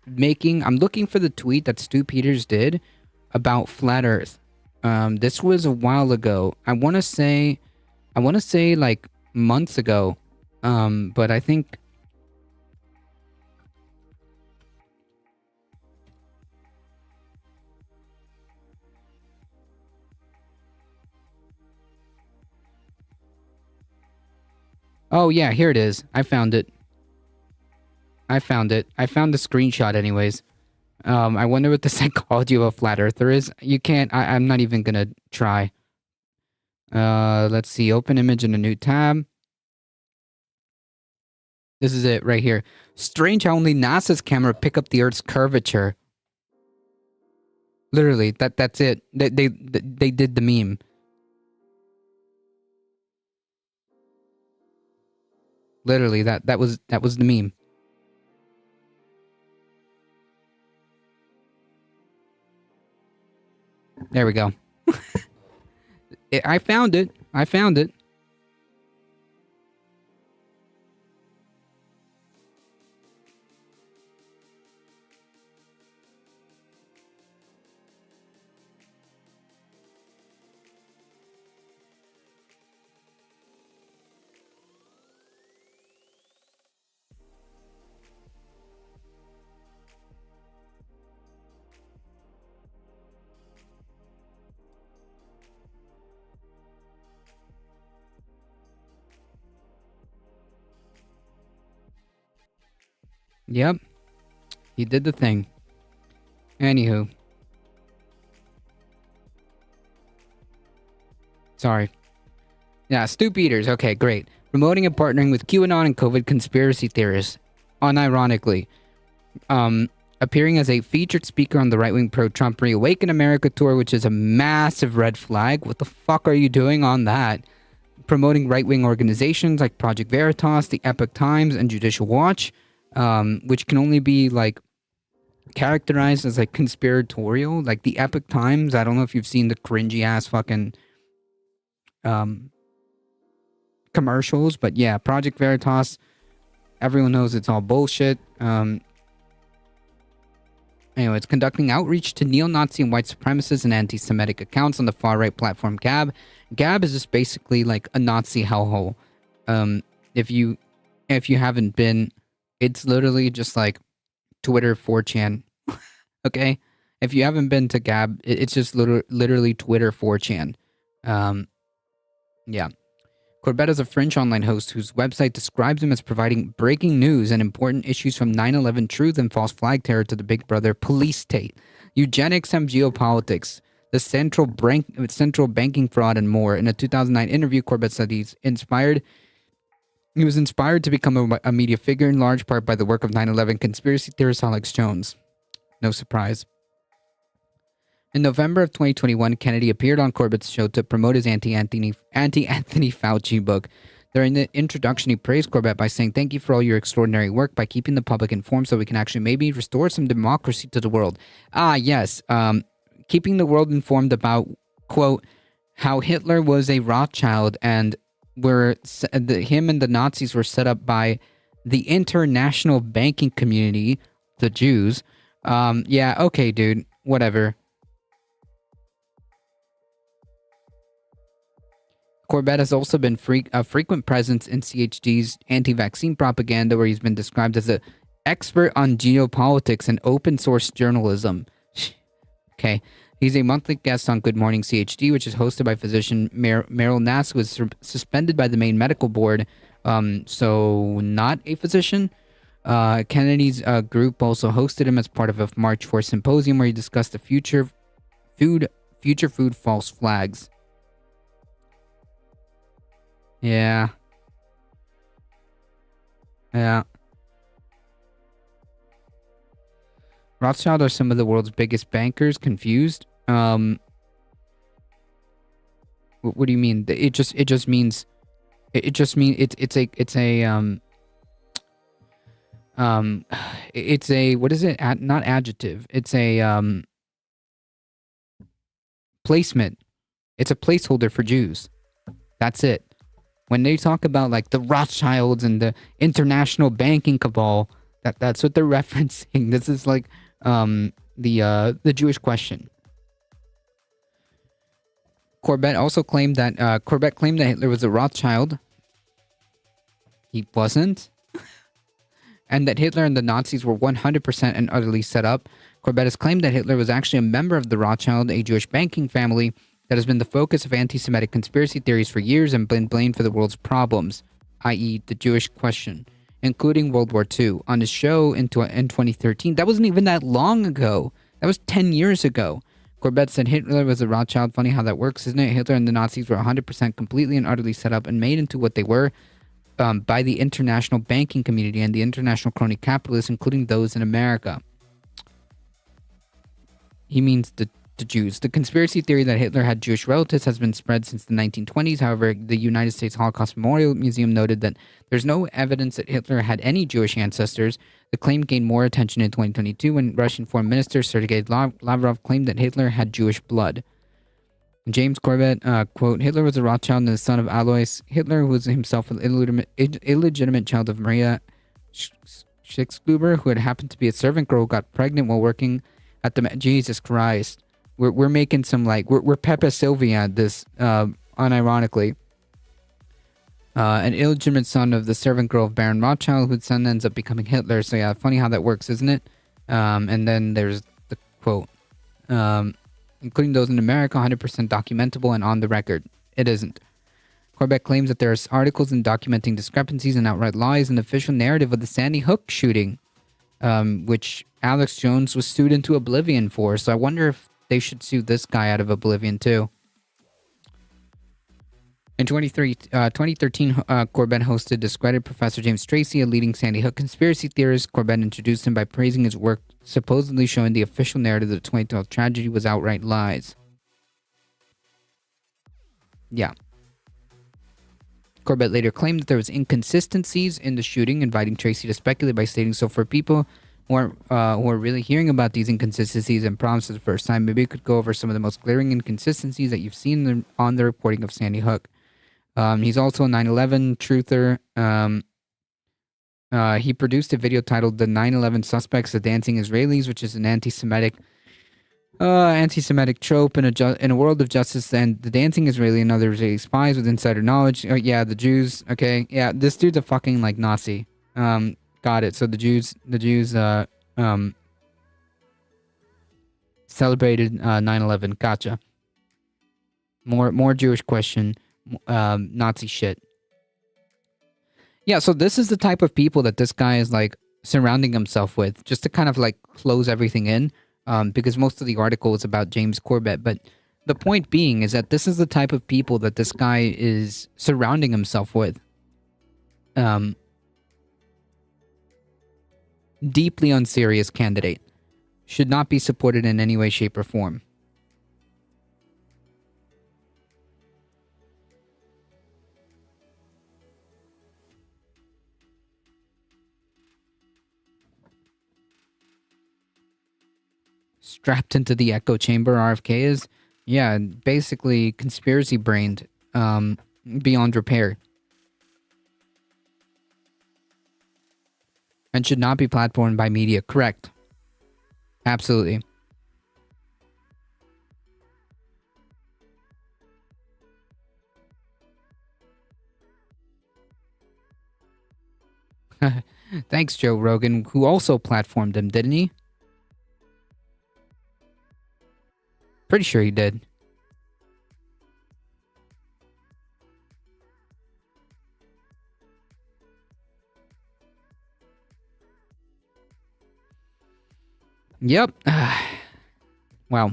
B: looking for the tweet that Stu Peters did about flat Earth. This was a while ago. I want to say like months ago. But I think oh yeah, here it is. I found it. I found the screenshot anyways. I wonder what the psychology of a flat earther is. You can't, I'm not even gonna try. Let's see, open image in a new tab. This is it right here. Strange how only NASA's camera pick up the Earth's curvature. Literally, that's it. They did the meme. Literally, that was the meme. There we go. I found it. Yep. He did the thing. Anywho. Sorry. Yeah, Stu Peters. Okay, great. Promoting and partnering with QAnon and COVID conspiracy theorists. Unironically. Appearing as a featured speaker on the right-wing pro-Trump Reawaken America tour, which is a massive red flag. What the fuck are you doing on that? Promoting right-wing organizations like Project Veritas, the Epoch Times, and Judicial Watch. Which can only be like characterized as like conspiratorial, like the Epoch Times. I don't know if you've seen the cringy ass fucking commercials, but yeah, Project Veritas, everyone knows it's all bullshit. Anyway, it's conducting outreach to neo-Nazi and white supremacists and anti-Semitic accounts on the far-right platform Gab. Gab is just basically like a Nazi hellhole. If you haven't been, it's literally just like Twitter 4chan. Okay? If you haven't been to Gab, it's just literally Twitter 4chan. Yeah. Corbett is a French online host whose website describes him as providing breaking news and important issues from 9/11 truth and false flag terror to the Big Brother police state. eugenics and geopolitics, the central banking fraud, and more. In a 2009 interview, Corbett said he was inspired to become a media figure in large part by the work of 9/11 conspiracy theorist Alex Jones. No surprise. In November of 2021, Kennedy appeared on Corbett's show to promote his anti-Anthony Fauci book. During the introduction, he praised Corbett by saying, "Thank you for all your extraordinary work by keeping the public informed so we can actually maybe restore some democracy to the world." Ah, yes. Keeping the world informed about, quote, how Hitler was a Rothschild and him and the Nazis were set up by the international banking community, the Jews. Yeah, okay, dude. Whatever. Corbett has also been a frequent presence in CHD's anti-vaccine propaganda, where he's been described as an expert on geopolitics and open source journalism. Okay. He's a monthly guest on Good Morning CHD, which is hosted by physician Meryl Nass, who was suspended by the Maine Medical Board, so not a physician. Kennedy's group also hosted him as part of a March 4 symposium where he discussed the future food false flags. Yeah. Rothschild are some of the world's biggest bankers. Confused? What do you mean? It just means it's a what is it? Not adjective. It's a placement. It's a placeholder for Jews. That's it. When they talk about like the Rothschilds and the international banking cabal, that's what they're referencing. This is like the Jewish question. Corbett claimed that Hitler was a Rothschild. He wasn't. And that Hitler and the Nazis were 100% and utterly set up. Corbett has claimed that Hitler was actually a member of the Rothschild, a Jewish banking family that has been the focus of anti-Semitic conspiracy theories for years and been blamed for the world's problems, i.e. the Jewish question, including World War II. On his show in 2013, that wasn't even that long ago. That was 10 years ago. Corbett said Hitler was a Rothschild. Funny how that works, isn't it? Hitler and the Nazis were 100% completely and utterly set up and made into what they were by the international banking community and the international crony capitalists, including those in America. He means the Jews. The conspiracy theory that Hitler had Jewish relatives has been spread since the 1920s. However, the United States Holocaust Memorial Museum noted that there's no evidence that Hitler had any Jewish ancestors. The claim gained more attention in 2022 when Russian Foreign Minister Sergei Lavrov claimed that Hitler had Jewish blood. James Corbett, quote, Hitler was a Rothschild and the son of Alois Hitler, who was himself an illegitimate child of Maria Schicksgruber, who had happened to be a servant girl who got pregnant while working at the... Jesus Christ. We're making some, like... We're Pepe Sylvia at this, unironically. An illegitimate son of the servant girl of Baron Rothschild, whose son ends up becoming Hitler. So yeah, funny how that works, isn't it? And then there's the quote, including those in America, 100% documentable and on the record. It isn't. Corbett claims that there are articles in documenting discrepancies and outright lies in the official narrative of the Sandy Hook shooting, which Alex Jones was sued into oblivion for. So I wonder if they should sue this guy out of oblivion too. In 2013, Corbett hosted Discredited Professor James Tracy, a leading Sandy Hook conspiracy theorist. Corbett introduced him by praising his work, supposedly showing the official narrative of the 2012 tragedy was outright lies. Yeah. Corbett later claimed that there was inconsistencies in the shooting, inviting Tracy to speculate by stating, so for people who are really hearing about these inconsistencies and problems for the first time, maybe we could go over some of the most glaring inconsistencies that you've seen on the reporting of Sandy Hook. He's also a 9/11 truther. He produced a video titled "The 9/11 Suspects: The Dancing Israelis," which is an anti-Semitic trope in a world of justice. And the dancing Israeli and other Israeli spies with insider knowledge. Yeah, the Jews. Okay, yeah, this dude's a fucking like Nazi. Got it. So the Jews celebrated 9/11. Gotcha. More Jewish question. Nazi shit. Yeah, so this is the type of people that this guy is like surrounding himself with, just to kind of like close everything in. because most of the article is about James Corbett. But the point being is that this is the type of people that this guy is surrounding himself with. Deeply unserious candidate. Should not be supported in any way, shape, or form. Strapped into the echo chamber, RFK is? Yeah, basically conspiracy brained, beyond repair. And should not be platformed by media. Correct. Absolutely. Thanks, Joe Rogan, who also platformed him, didn't he? Pretty sure he did. Yep. Wow.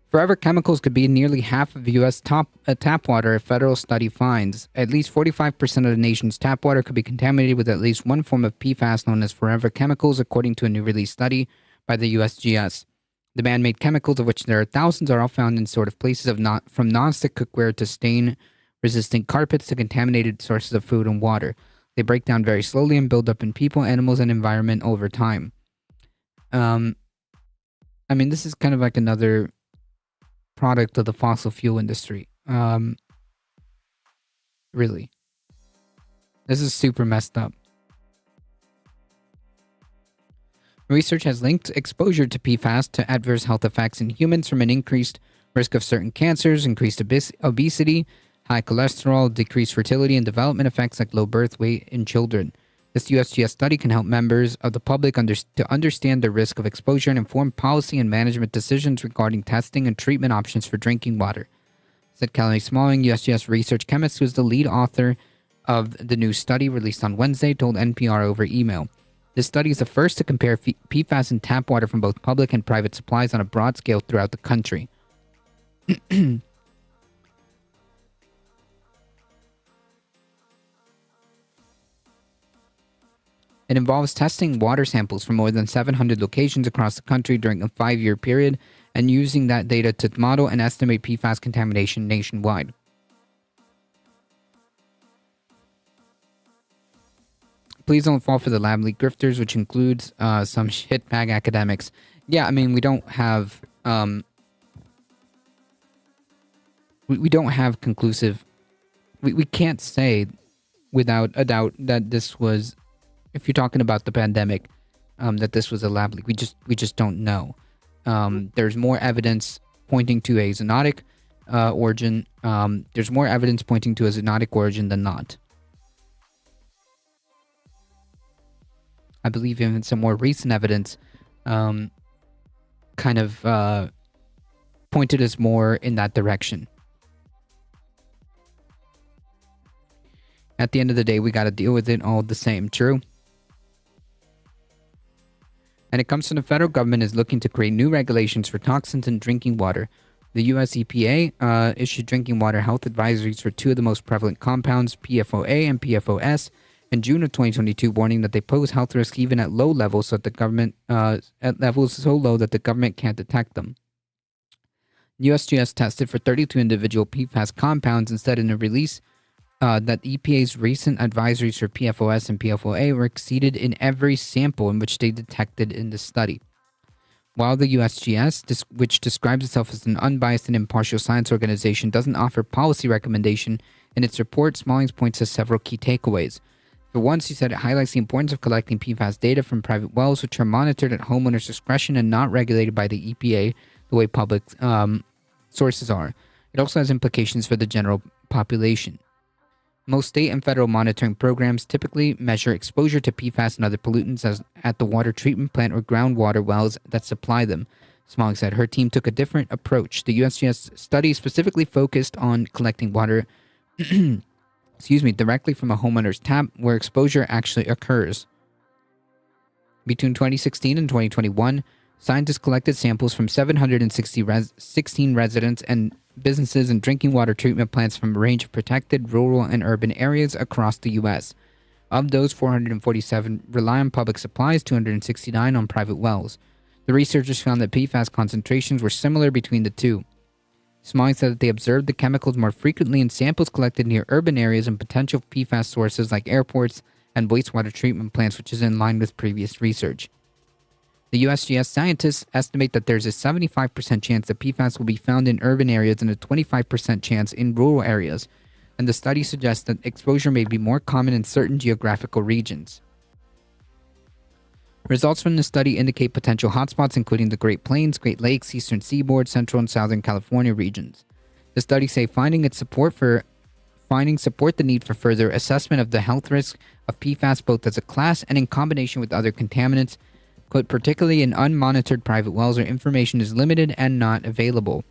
B: Forever Chemicals could be nearly half of U.S. tap water if federal study finds. At least 45% of the nation's tap water could be contaminated with at least one form of PFAS known as Forever Chemicals, according to a new release study by the USGS. The man-made chemicals, of which there are thousands, are all found in sort of places from non-stick cookware to stain-resistant carpets to contaminated sources of food and water. They break down very slowly and build up in people, animals, and environment over time. I mean, this is kind of like another product of the fossil fuel industry. Really. This is super messed up. Research has linked exposure to PFAS to adverse health effects in humans, from an increased risk of certain cancers, increased obesity, high cholesterol, decreased fertility, and development effects like low birth weight in children. This USGS study can help members of the public to understand the risk of exposure and inform policy and management decisions regarding testing and treatment options for drinking water, said Kelly Smalling, USGS research chemist who is the lead author of the new study released on Wednesday, told NPR over email. This study is the first to compare PFAS in tap water from both public and private supplies on a broad scale throughout the country. It involves testing water samples from more than 700 locations across the country during a 5-year period and using that data to model and estimate PFAS contamination nationwide. Please don't fall for the lab leak grifters, which includes some shitbag academics. Yeah, I mean, we don't have we don't have conclusive. We can't say without a doubt that this was, if you're talking about the pandemic, that this was a lab leak. We just don't know. There's more evidence pointing to a zoonotic origin. There's more evidence pointing to a zoonotic origin than not. I believe even some more recent evidence kind of pointed us more in that direction. At the end of the day, we got to deal with it all the same. True? And it comes from the federal government is looking to create new regulations for toxins in drinking water. The US EPA issued drinking water health advisories for two of the most prevalent compounds, PFOA and PFOS, in June of 2022, warning that they pose health risks even at low levels, so that the government at levels so low that the government can't detect them. USGS tested for 32 individual PFAS compounds and said in a release that EPA's recent advisories for PFOS and PFOA were exceeded in every sample in which they detected in the study. While the USGS, which describes itself as an unbiased and impartial science organization, doesn't offer policy recommendation in its report, Smallings points to several key takeaways. For once, he said it highlights the importance of collecting PFAS data from private wells, which are monitored at homeowners' discretion and not regulated by the EPA the way public sources are. It also has implications for the general population. Most state and federal monitoring programs typically measure exposure to PFAS and other pollutants at the water treatment plant or groundwater wells that supply them. Smalling said her team took a different approach. The USGS study specifically focused on collecting water directly from a homeowner's tap where exposure actually occurs. Between 2016 and 2021, scientists collected samples from 716 residents and businesses and drinking water treatment plants from a range of protected rural and urban areas across the U.S. Of those, 447 rely on public supplies, 269 on private wells. The researchers found that PFAS concentrations were similar between the two. Smalling said that they observed the chemicals more frequently in samples collected near urban areas and potential PFAS sources like airports and wastewater treatment plants, which is in line with previous research. The USGS scientists estimate that there's a 75% chance that PFAS will be found in urban areas and a 25% chance in rural areas, and the study suggests that exposure may be more common in certain geographical regions. Results from the study indicate potential hotspots including the Great Plains, Great Lakes, Eastern Seaboard, Central and Southern California regions. The studies say findings support the need for further assessment of the health risk of PFAS both as a class and in combination with other contaminants, quote, particularly in unmonitored private wells where information is limited and not available.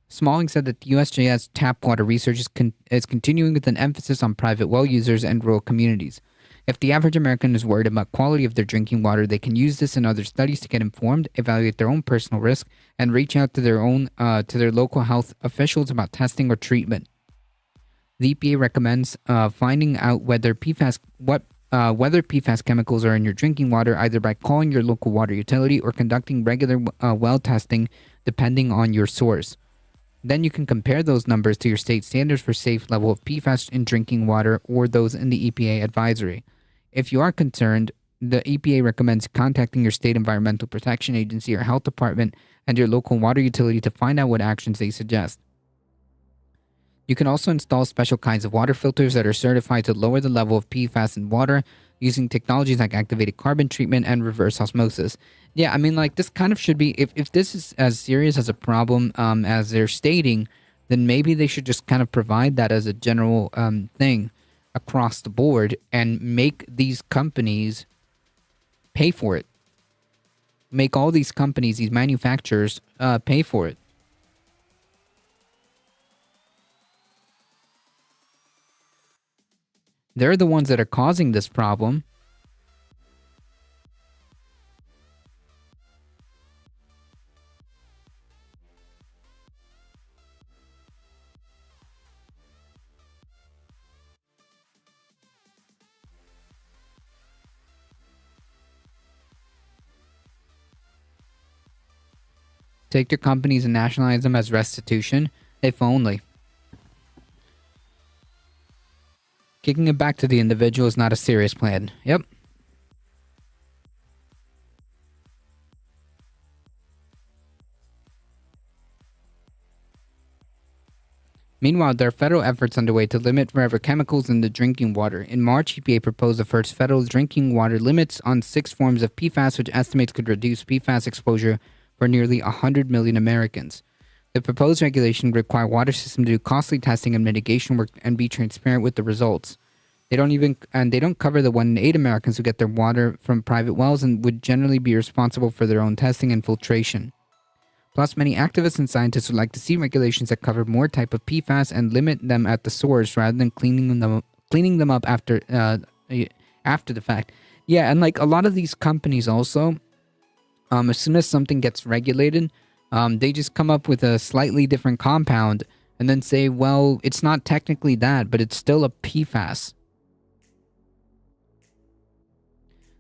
B: Smalling said that the USGS tap water research is continuing with an emphasis on private well users and rural communities. If the average American is worried about quality of their drinking water, they can use this and other studies to get informed, evaluate their own personal risk, and reach out to their local health officials about testing or treatment. The EPA recommends finding out whether PFAS chemicals are in your drinking water either by calling your local water utility or conducting regular well testing depending on your source. Then you can compare those numbers to your state standards for safe level of PFAS in drinking water or those in the EPA advisory. If you are concerned, the EPA recommends contacting your state environmental protection agency or health department and your local water utility to find out what actions they suggest. You can also install special kinds of water filters that are certified to lower the level of PFAS in water using technologies like activated carbon treatment and reverse osmosis. Yeah, I mean, like, this kind of should be, if this is as serious as a problem as they're stating, then maybe they should just kind of provide that as a general thing across the board and make these companies pay for it. Make all these companies, these manufacturers, pay for it. They're the ones that are causing this problem. Take their companies and nationalize them as restitution, if only. Kicking it back to the individual is not a serious plan. Yep. Meanwhile, there are federal efforts underway to limit forever chemicals in the drinking water. In March, EPA proposed the first federal drinking water limits on 6 forms of PFAS, which estimates could reduce PFAS exposure for nearly 100 million Americans. The proposed regulation would require water systems to do costly testing and mitigation work and be transparent with the results. They don't cover the 1 in 8 Americans who get their water from private wells and would generally be responsible for their own testing and filtration. Plus, many activists and scientists would like to see regulations that cover more type of PFAS and limit them at the source rather than cleaning them up after the fact. Yeah, and like a lot of these companies also, as soon as something gets regulated, they just come up with a slightly different compound and then say, well, it's not technically that, but it's still a PFAS.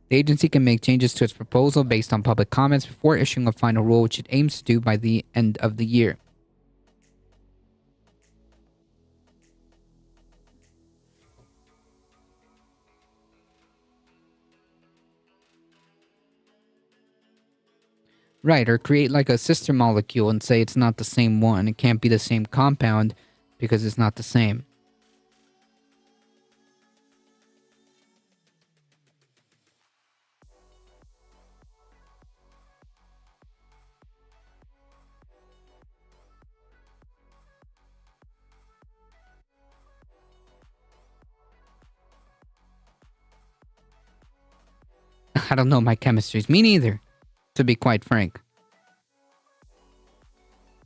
B: The agency can make changes to its proposal based on public comments before issuing a final rule, which it aims to do by the end of the year. Right, or create like a sister molecule and say it's not the same one. It can't be the same compound because it's not the same. I don't know my chemistries. Me neither. to be quite frank.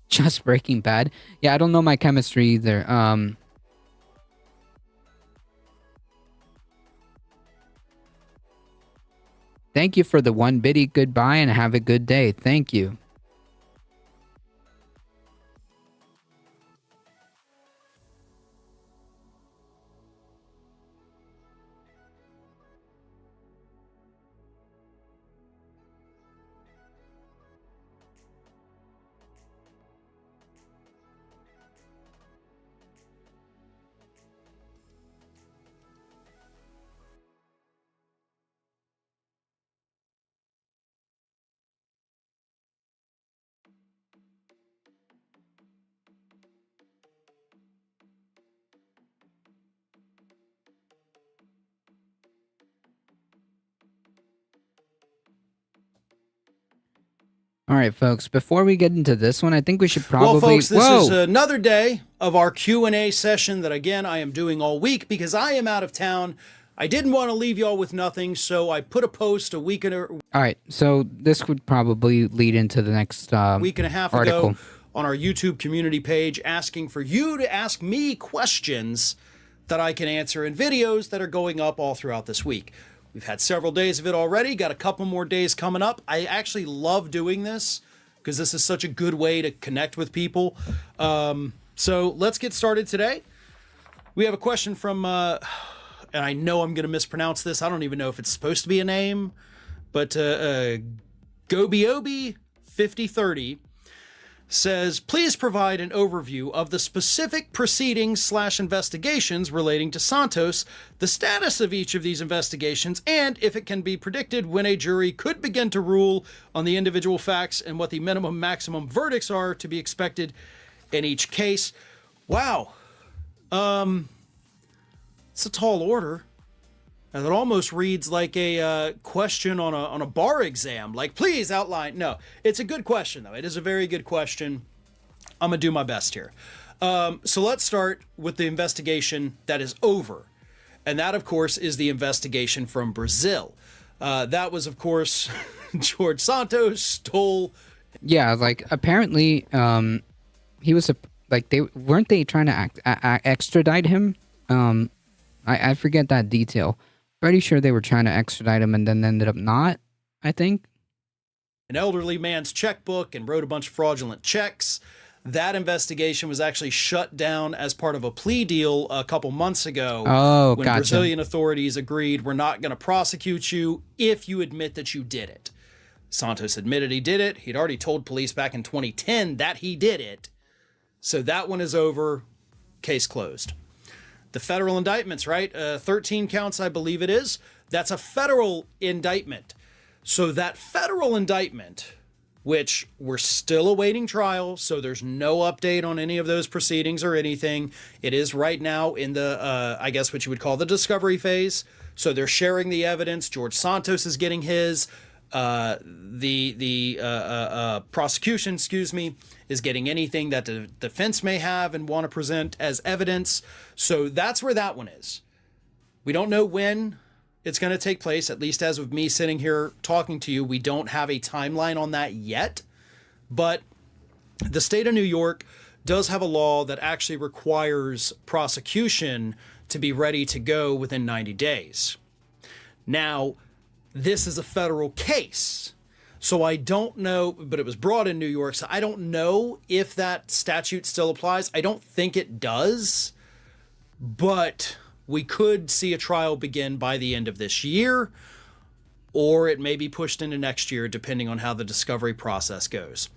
B: Just Breaking Bad? Yeah, I don't know my chemistry either. Thank you for the 1 biddy. Goodbye and have a good day. Thank you. All right, folks. Before we get into this one, I think we should probably.
F: Well, folks, this
B: Whoa!
F: is another day of our Q&A session that, again, I am doing all week because I am out of town. I didn't want to leave y'all with nothing, so I put a post a week and
B: All right, so this would probably lead into the next
F: week and a half
B: article.
F: ago on our YouTube community page asking for you to ask me questions that I can answer in videos that are going up all throughout this week. We've had several days of it already, got a couple more days coming up. I actually love doing this because this is such a good way to connect with people. So let's get started today. We have a question from, and I know I'm going to mispronounce this. I don't even know if it's supposed to be a name, but Gobiobi5030 says, please provide an overview of the specific proceedings/investigations relating to Santos, the status of each of these investigations, and if it can be predicted when a jury could begin to rule on the individual facts and what the minimum maximum verdicts are to be expected in each case. Wow. It's a tall order. And it almost reads like a question on a bar exam. Like, please outline. No, it's a good question, though. It is a very good question. I'm going to do my best here. So let's start with the investigation that is over. And that, of course, is the investigation from Brazil. That was, of course, George Santos stole.
B: Yeah, like apparently, he was like they weren't they trying to extradite him. I forget that detail. Pretty sure they were trying to extradite him and then ended up not, I think.
F: An elderly man's checkbook and wrote a bunch of fraudulent checks. That investigation was actually shut down as part of a plea deal a couple months ago.
B: Oh,
F: when
B: gotcha.
F: Brazilian authorities agreed, we're not going to prosecute you if you admit that you did it. Santos admitted he did it. He'd already told police back in 2010 that he did it. So that one is over. Case closed. The federal indictments, right? 13 counts, I believe it is. That's a federal indictment. So that federal indictment, which we're still awaiting trial, so there's no update on any of those proceedings or anything. It is right now in the, I guess what you would call the discovery phase. So they're sharing the evidence. George Santos is getting his. The prosecution, is getting anything that the defense may have and want to present as evidence. So that's where that one is. We don't know when it's going to take place, at least as of me sitting here talking to you. We don't have a timeline on that yet. But the state of New York does have a law that actually requires prosecution to be ready to go within 90 days. Now, this is a federal case. So I don't know, but it was brought in New York, so I don't know if that statute still applies. I don't think it does, but we could see a trial begin by the end of this year, or it may be pushed into next year, depending on how the discovery process goes.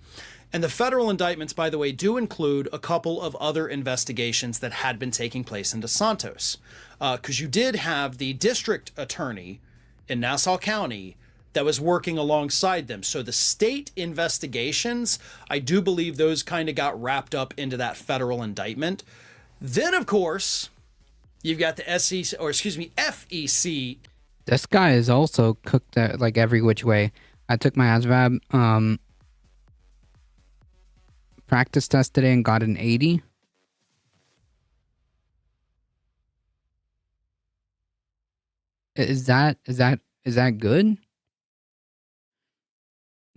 F: And the federal indictments, by the way, do include a couple of other investigations that had been taking place into Santos. Because you did have the district attorney in Nassau County that was working alongside them. So the state investigations, I do believe those kind of got wrapped up into that federal indictment. Then, of course, you've got the FEC.
B: This guy is also cooked like every which way. I took my ASVAB practice test today and got an 80. Is that good?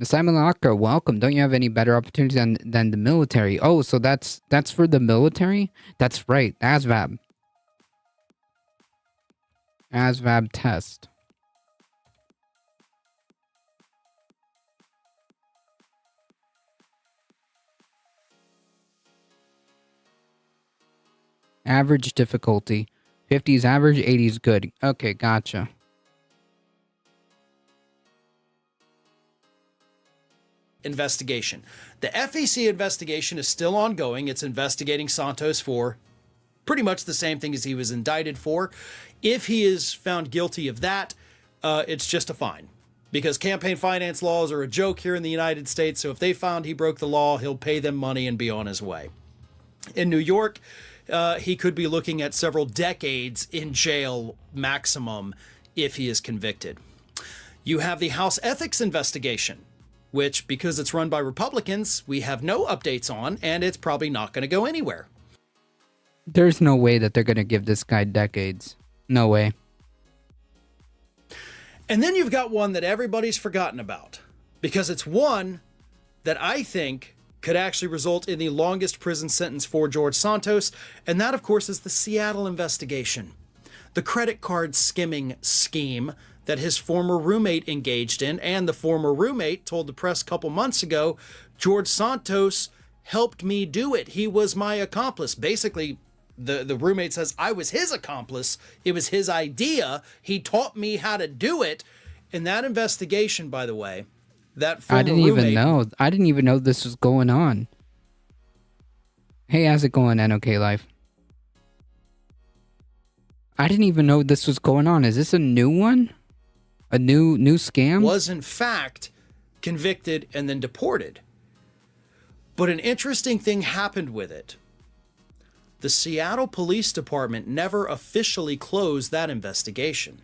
B: Simon Locker, welcome. Don't you have any better opportunities than the military? Oh, so that's for the military? That's right. ASVAB. ASVAB test. Average difficulty. 50 is average, 80 is good. Okay, gotcha.
F: Investigation. The FEC investigation is still ongoing. It's investigating Santos for pretty much the same thing as he was indicted for. If he is found guilty of that, it's just a fine. Because campaign finance laws are a joke here in the United States, so if they found he broke the law, he'll pay them money and be on his way. In New York, he could be looking at several decades in jail maximum if he is convicted. You have the House Ethics investigation, which, because it's run by Republicans, we have no updates on, and it's probably not going to go anywhere.
B: There's no way that they're going to give this guy decades. No way.
F: And then you've got one that everybody's forgotten about, because it's one that I think could actually result in the longest prison sentence for George Santos, and that, of course, is the Seattle investigation. The credit card skimming scheme that his former roommate engaged in, and the former roommate told the press a couple months ago, George Santos helped me do it. He was my accomplice. Basically, the roommate says, I was his accomplice. It was his idea. He taught me how to do it. In that investigation, by the way, that former
B: I didn't
F: roommate,
B: even know. I didn't even know this was going on. Hey, how's it going, NOK Life? I didn't even know this was going on. Is this a new one? A new scam?
F: was in fact convicted and then deported. But an interesting thing happened with it. The Seattle Police Department never officially closed that investigation.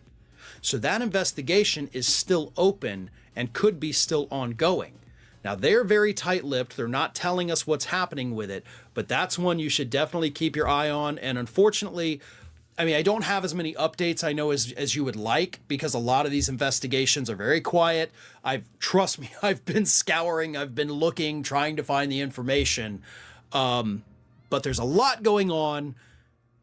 F: So that investigation is still open and could be still ongoing. Now, they're very tight-lipped. They're not telling us what's happening with it, but that's one you should definitely keep your eye on. And unfortunately, I mean, I don't have as many updates, I know, as you would like, because a lot of these investigations are very quiet. Trust me, I've been scouring, I've been looking, trying to find the information. But there's a lot going on,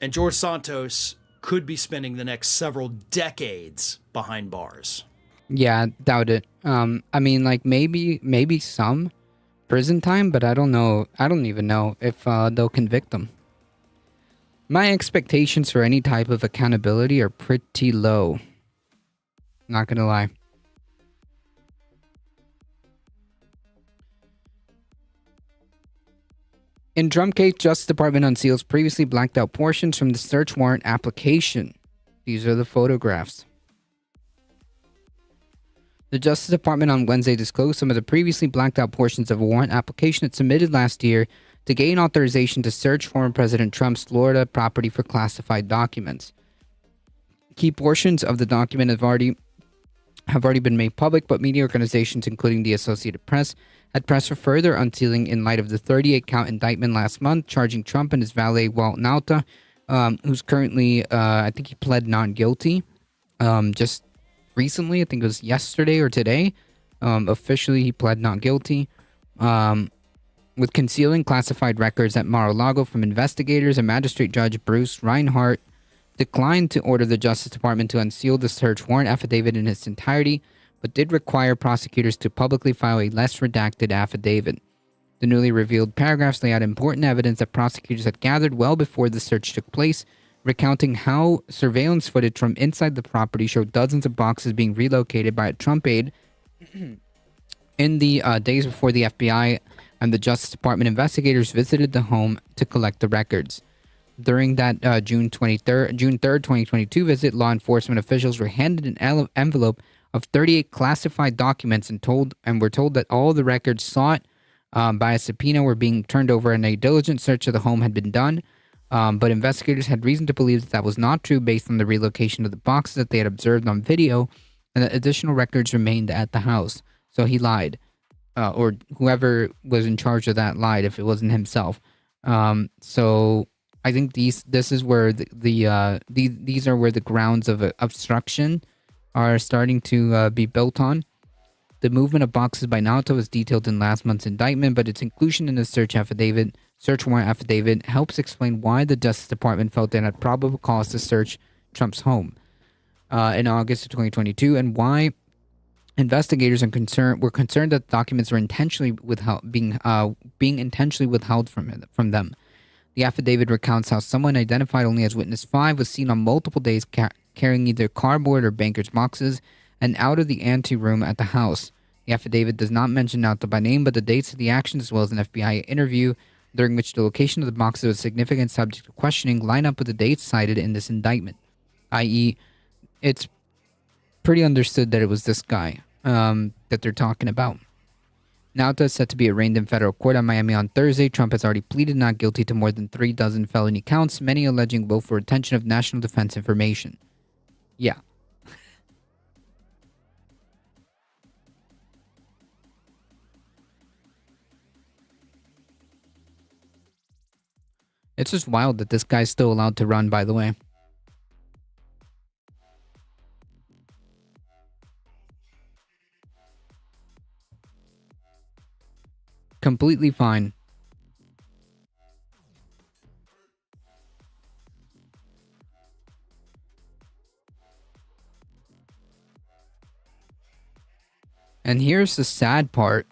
F: and George Santos could be spending the next several decades behind bars.
B: Yeah, doubt it. I mean, like maybe some prison time, but I don't know. I don't even know if they'll convict him. My expectations for any type of accountability are pretty low. Not gonna lie. In Trump case, Justice Department unseals previously blacked out portions from the search warrant application. These are the photographs. The Justice Department on Wednesday disclosed some of the previously blacked out portions of a warrant application it submitted last year to gain authorization to search former President Trump's Florida property for classified documents. Key portions of the document have already been made public, but media organizations, including the Associated Press, had pressed for further unsealing in light of the 38-count indictment last month charging Trump and his valet Walt Nauta, who's currently, I think he pled not guilty, just recently. I think it was yesterday or today. Officially, he pled not guilty. With concealing classified records at Mar-a-Lago from investigators, and Magistrate Judge Bruce Reinhart declined to order the Justice Department to unseal the search warrant affidavit in its entirety, but did require prosecutors to publicly file a less redacted affidavit. The newly revealed paragraphs lay out important evidence that prosecutors had gathered well before the search took place, recounting how surveillance footage from inside the property showed dozens of boxes being relocated by a Trump aide in the days before the FBI and the Justice Department investigators visited the home to collect the records. During that June 3rd, 2022 visit, law enforcement officials were handed an envelope of 38 classified documents and were told that all the records sought by a subpoena were being turned over and a diligent search of the home had been done. But investigators had reason to believe that was not true based on the relocation of the boxes that they had observed on video, and that additional records remained at the house. So he lied. Or whoever was in charge of that lied if it wasn't himself. So I think this is where these are where the grounds of obstruction are starting to be built on. The movement of boxes by Naoto was detailed in last month's indictment, but its inclusion in the search warrant affidavit, helps explain why the Justice Department felt it had probable cause to search Trump's home in August of 2022, and why investigators were concerned that documents were intentionally being intentionally withheld from them. The affidavit recounts how someone identified only as Witness 5 was seen on multiple days carrying either cardboard or banker's boxes and out of the anteroom at the house. The affidavit does not mention Naoto by name, but the dates of the actions as well as an FBI interview during which the location of the boxes was a significant subject of questioning line up with the dates cited in this indictment, i.e., it's pretty understood that it was this guy that they're talking about. Naoto is set to be arraigned in federal court in Miami on Thursday. Trump has already pleaded not guilty to more than 36 felony counts, many alleging willful retention of national defense information. Yeah. It's just wild that this guy's still allowed to run, by the way. Completely fine. And here's the sad part.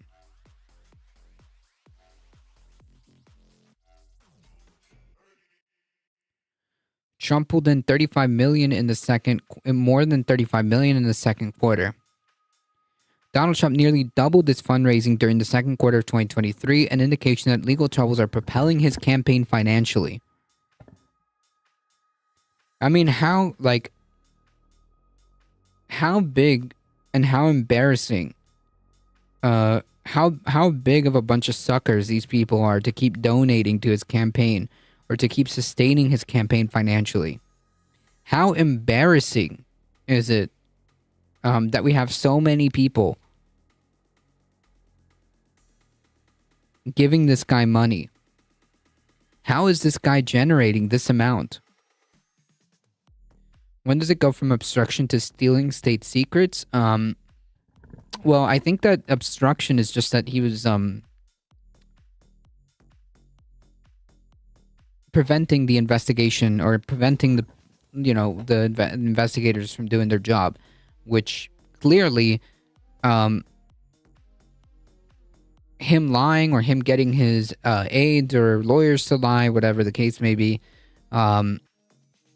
B: Trump pulled in $35 million more than $35 million in the second quarter. Donald Trump nearly doubled his fundraising during the second quarter of 2023, an indication that legal troubles are propelling his campaign financially. I mean, how big and how embarrassing, how big of a bunch of suckers these people are to keep donating to his campaign or to keep sustaining his campaign financially. How embarrassing is it that we have so many people giving this guy money? How is this guy generating this amount? When does it go from obstruction to stealing state secrets? Well, I think that obstruction is just that he was preventing the investigation or preventing the investigators from doing their job, which clearly him lying or him getting his aides or lawyers to lie, whatever the case may be,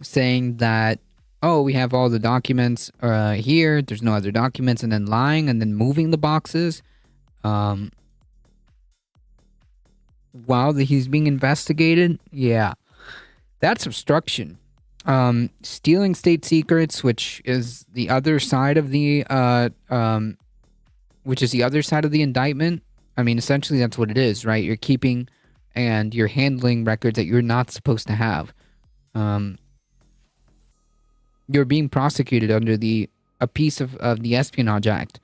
B: saying that, oh, we have all the documents here, there's no other documents, and then lying and then moving the boxes while he's being investigated. Yeah, that's obstruction. Stealing state secrets, which is the other side of the indictment. I mean, essentially that's what it is, right? You're keeping and you're handling records that you're not supposed to have. You're being prosecuted under a piece of the Espionage Act.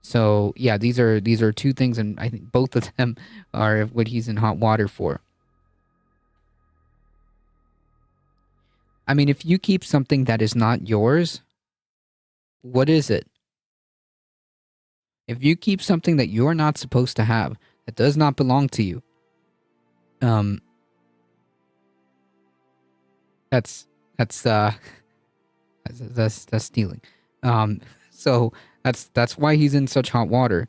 B: So yeah, these are two things, and I think both of them are what he's in hot water for. I mean, if you keep something that is not yours, what is it? If you keep something that you're not supposed to have, that does not belong to you, that's stealing. So that's why he's in such hot water.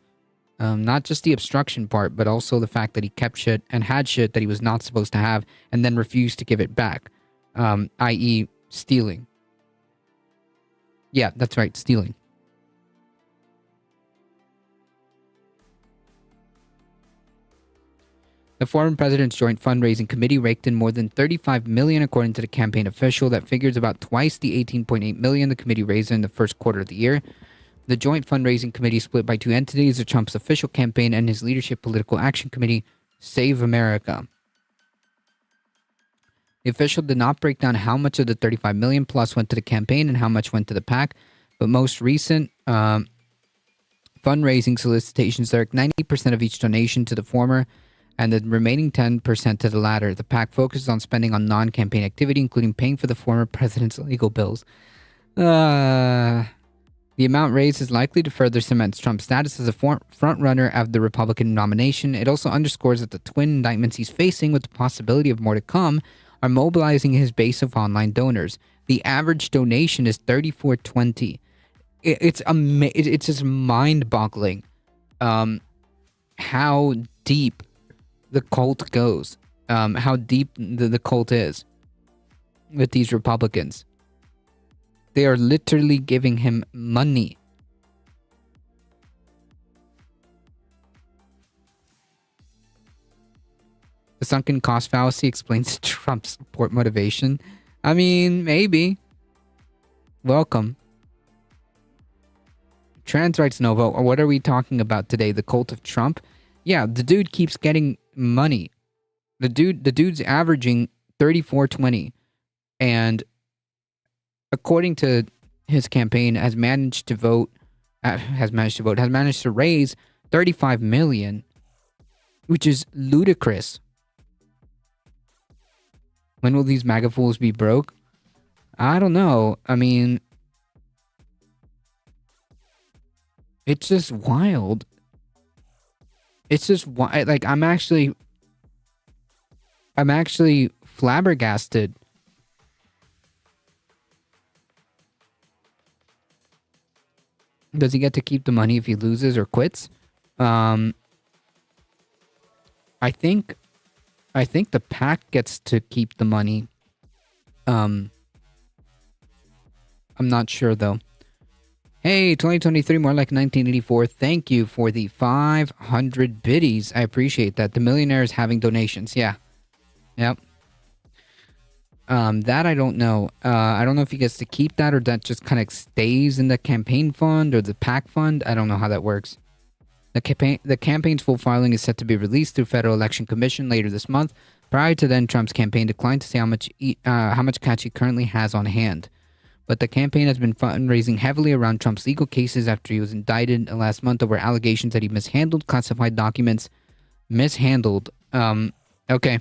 B: Not just the obstruction part, but also the fact that he kept shit and had shit that he was not supposed to have and then refused to give it back. I.e. stealing. Yeah, that's right, stealing. The former president's joint fundraising committee raked in more than $35 million, according to the campaign official. That figures about twice the $18.8 million the committee raised in the first quarter of the year. The joint fundraising committee split by two entities, the Trump's official campaign and his leadership political action committee, Save America. The official did not break down how much of the $35 million plus went to the campaign and how much went to the PAC, but most recent fundraising solicitations direct 90% of each donation to the former and the remaining 10% to the latter. The PAC focuses on spending on non-campaign activity, including paying for the former president's legal bills. The The amount raised is likely to further cement Trump's status as a front-runner of the Republican nomination. It also underscores that the twin indictments he's facing, with the possibility of more to come, are mobilizing his base of online donors. The average donation is $34.20. It's just mind-boggling how deep the cult goes, how deep the cult is with these Republicans. They are literally giving him money. The sunken cost fallacy explains Trump's support motivation. I mean, maybe. Welcome. Trans rights Nova, or what are we talking about today? The cult of Trump? Yeah, the dude keeps getting money. The dude's averaging $34.20, and according to his campaign, has managed to raise $35 million, which is ludicrous. When will these MAGA fools be broke? I don't know. I mean, it's just wild. It's just like I'm actually flabbergasted. Does he get to keep the money if he loses or quits? I think the PAC gets to keep the money. I'm not sure though. Hey, 2023, more like 1984. Thank you for the 500 biddies. I appreciate that. The millionaires having donations. Yeah. Yep. That I don't know. I don't know if he gets to keep that or that just kind of stays in the campaign fund or the PAC fund. I don't know how that works. The campaign's full filing is set to be released through Federal Election Commission later this month. Prior to then, Trump's campaign declined to say how much cash he currently has on hand. But the campaign has been fundraising heavily around Trump's legal cases after he was indicted last month over allegations that he mishandled classified documents. Okay.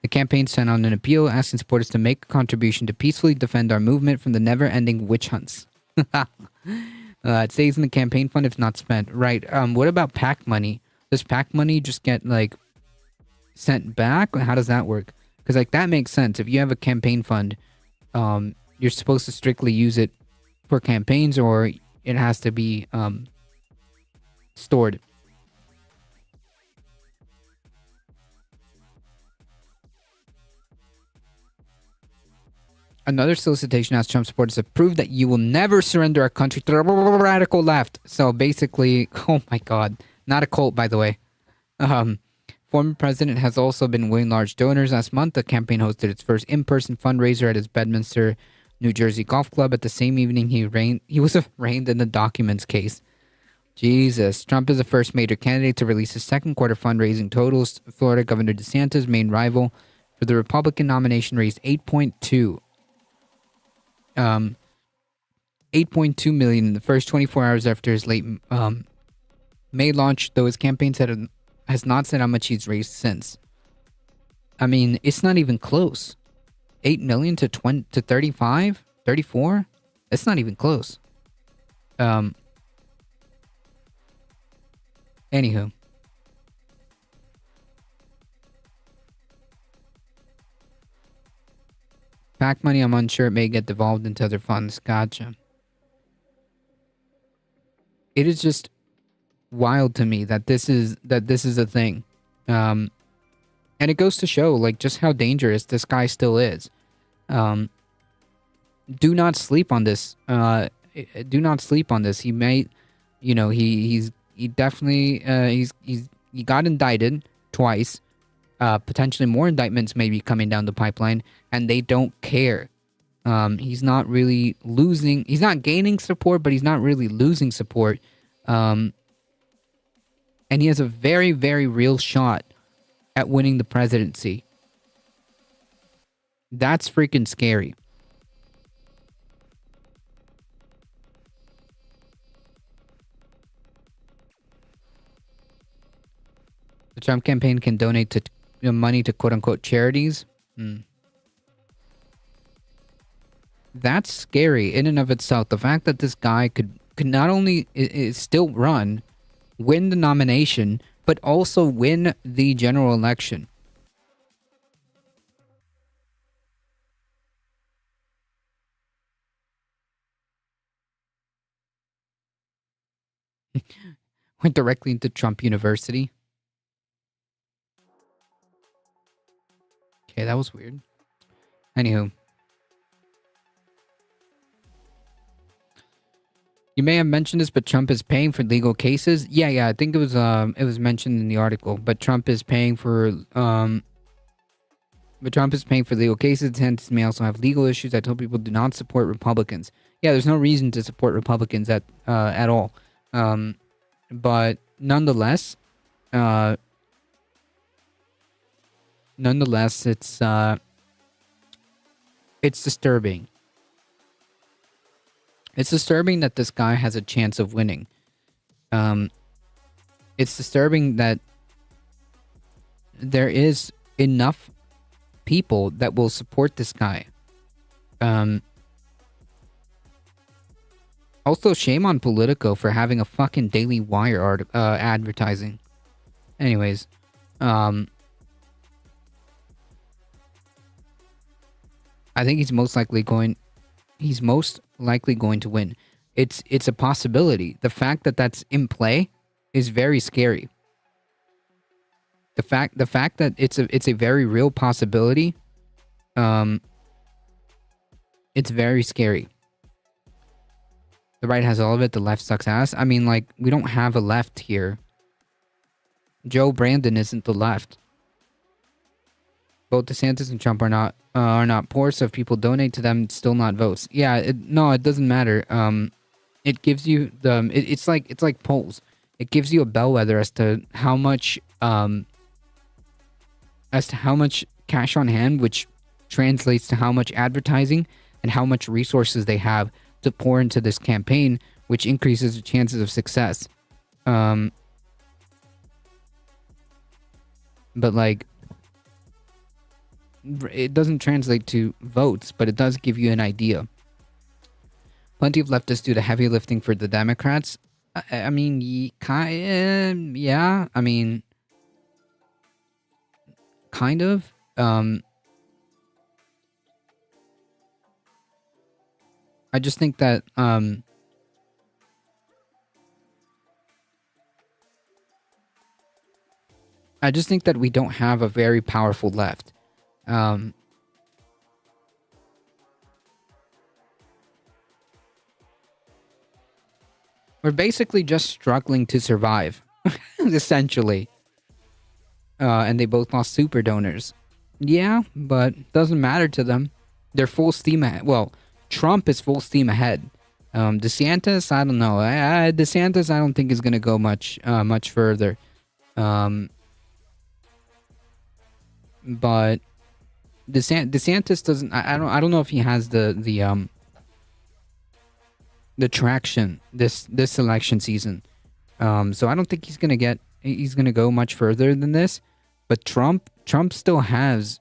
B: The campaign sent out an appeal asking supporters to make a contribution to peacefully defend our movement from the never-ending witch hunts. It stays in the campaign fund if not spent. Right. What about PAC money? Does PAC money just get, like, sent back? How does that work? Because, like, that makes sense. If you have a campaign fund, you're supposed to strictly use it for campaigns, or it has to be stored. Another solicitation asks Trump supporters to prove that you will never surrender our country to the radical left. So basically, oh my God, not a cult, by the way. Former president has also been winning large donors. Last month, the campaign hosted its first in-person fundraiser at his Bedminster, New Jersey golf club. At the same evening, he was arraigned in the documents case. Jesus. Trump is the first major candidate to release his second quarter fundraising totals. Florida Governor DeSantis, main rival for the Republican nomination, raised $8.2 million in the first 24 hours after his late May launch, though his campaign has not said how much he's raised since. I mean, it's not even close. 8 million to 35, 34? It's not even close. Anywho. PAC money, I'm unsure. It may get devolved into other funds. Gotcha. It is just wild to me that this is a thing. And it goes to show, like, just how dangerous this guy still is. Do not sleep on this. Do not sleep on this. He may, he definitely he got indicted twice. Potentially more indictments may be coming down the pipeline, and they don't care. He's not really losing. He's not gaining support, but he's not really losing support. And he has a very, very real shot at winning the presidency. That's freaking scary. The Trump campaign can donate money to quote-unquote charities. That's scary in and of itself. The fact that this guy could not only still run, win the nomination, but also win the general election. Went directly into Trump University. Okay, that was weird. Anywho. You may have mentioned this, but Trump is paying for legal cases. Yeah, I think it was mentioned in the article. But Trump is paying for legal cases. DeSantis may also have legal issues. I told people do not support Republicans. Yeah, there's no reason to support Republicans at all. But nonetheless, it's disturbing. It's disturbing that this guy has a chance of winning. It's disturbing that there is enough people that will support this guy. Also, shame on Politico for having a fucking Daily Wire advertising. Anyways, I think he's most likely going to win. It's a possibility. The fact that that's in play is very scary. The fact that it's a very real possibility, it's very scary. The right has all of it, the left sucks ass. I mean, like, we don't have a left here. Joe Brandon isn't the left. Both DeSantis and Trump are not poor, so if people donate to them, it's still not votes. Yeah, it doesn't matter. It gives you it's like polls. It gives you a bellwether as to how much cash on hand, which translates to how much advertising and how much resources they have to pour into this campaign, which increases the chances of success. But like, it doesn't translate to votes, but it does give you an idea. Plenty of leftists do the heavy lifting for the Democrats. I mean, yeah. I mean, kind of. I just think that we don't have a very powerful left. We're basically just struggling to survive, essentially. And they both lost super donors. Yeah, but doesn't matter to them. They're full steam ahead. Well, Trump is full steam ahead. DeSantis, I don't know. DeSantis, I don't think is gonna go much further. But DeSantis doesn't. I don't know if he has the traction this election season. So I don't think he's gonna go much further than this. But Trump still has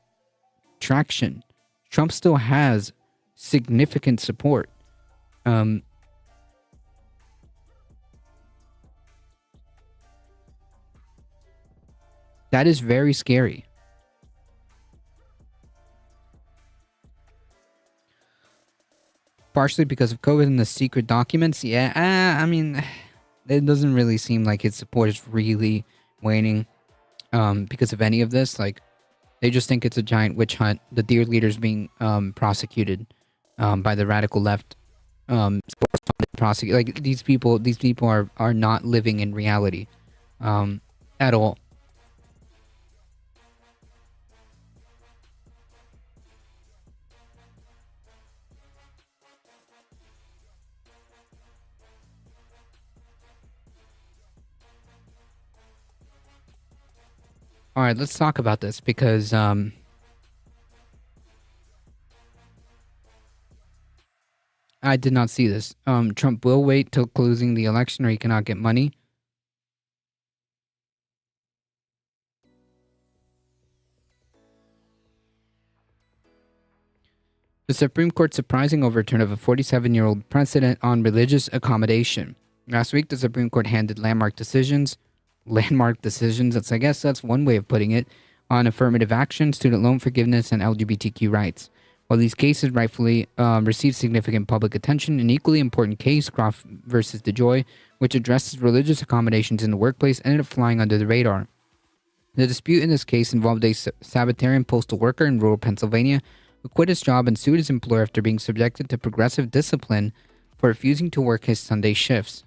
B: traction. Trump still has significant support. That is very scary. Partially because of COVID and the secret documents. Yeah, I mean, it doesn't really seem like his support is really waning because of any of this. Like, they just think it's a giant witch hunt. The dear leaders being prosecuted by the radical left. Like, these people are not living in reality at all. All right, let's talk about this because I did not see this. Trump will wait till closing the election or he cannot get money. The Supreme Court's surprising overturn of a 47-year-old precedent on religious accommodation. Last week, the Supreme Court handed landmark decisions, I guess that's one way of putting it, on affirmative action, student loan forgiveness, and LGBTQ rights. While these cases rightfully received significant public attention, an equally important case, Groff versus DeJoy, which addresses religious accommodations in the workplace, ended up flying under the radar. The dispute in this case involved a Sabbatarian postal worker in rural Pennsylvania who quit his job and sued his employer after being subjected to progressive discipline for refusing to work his Sunday shifts.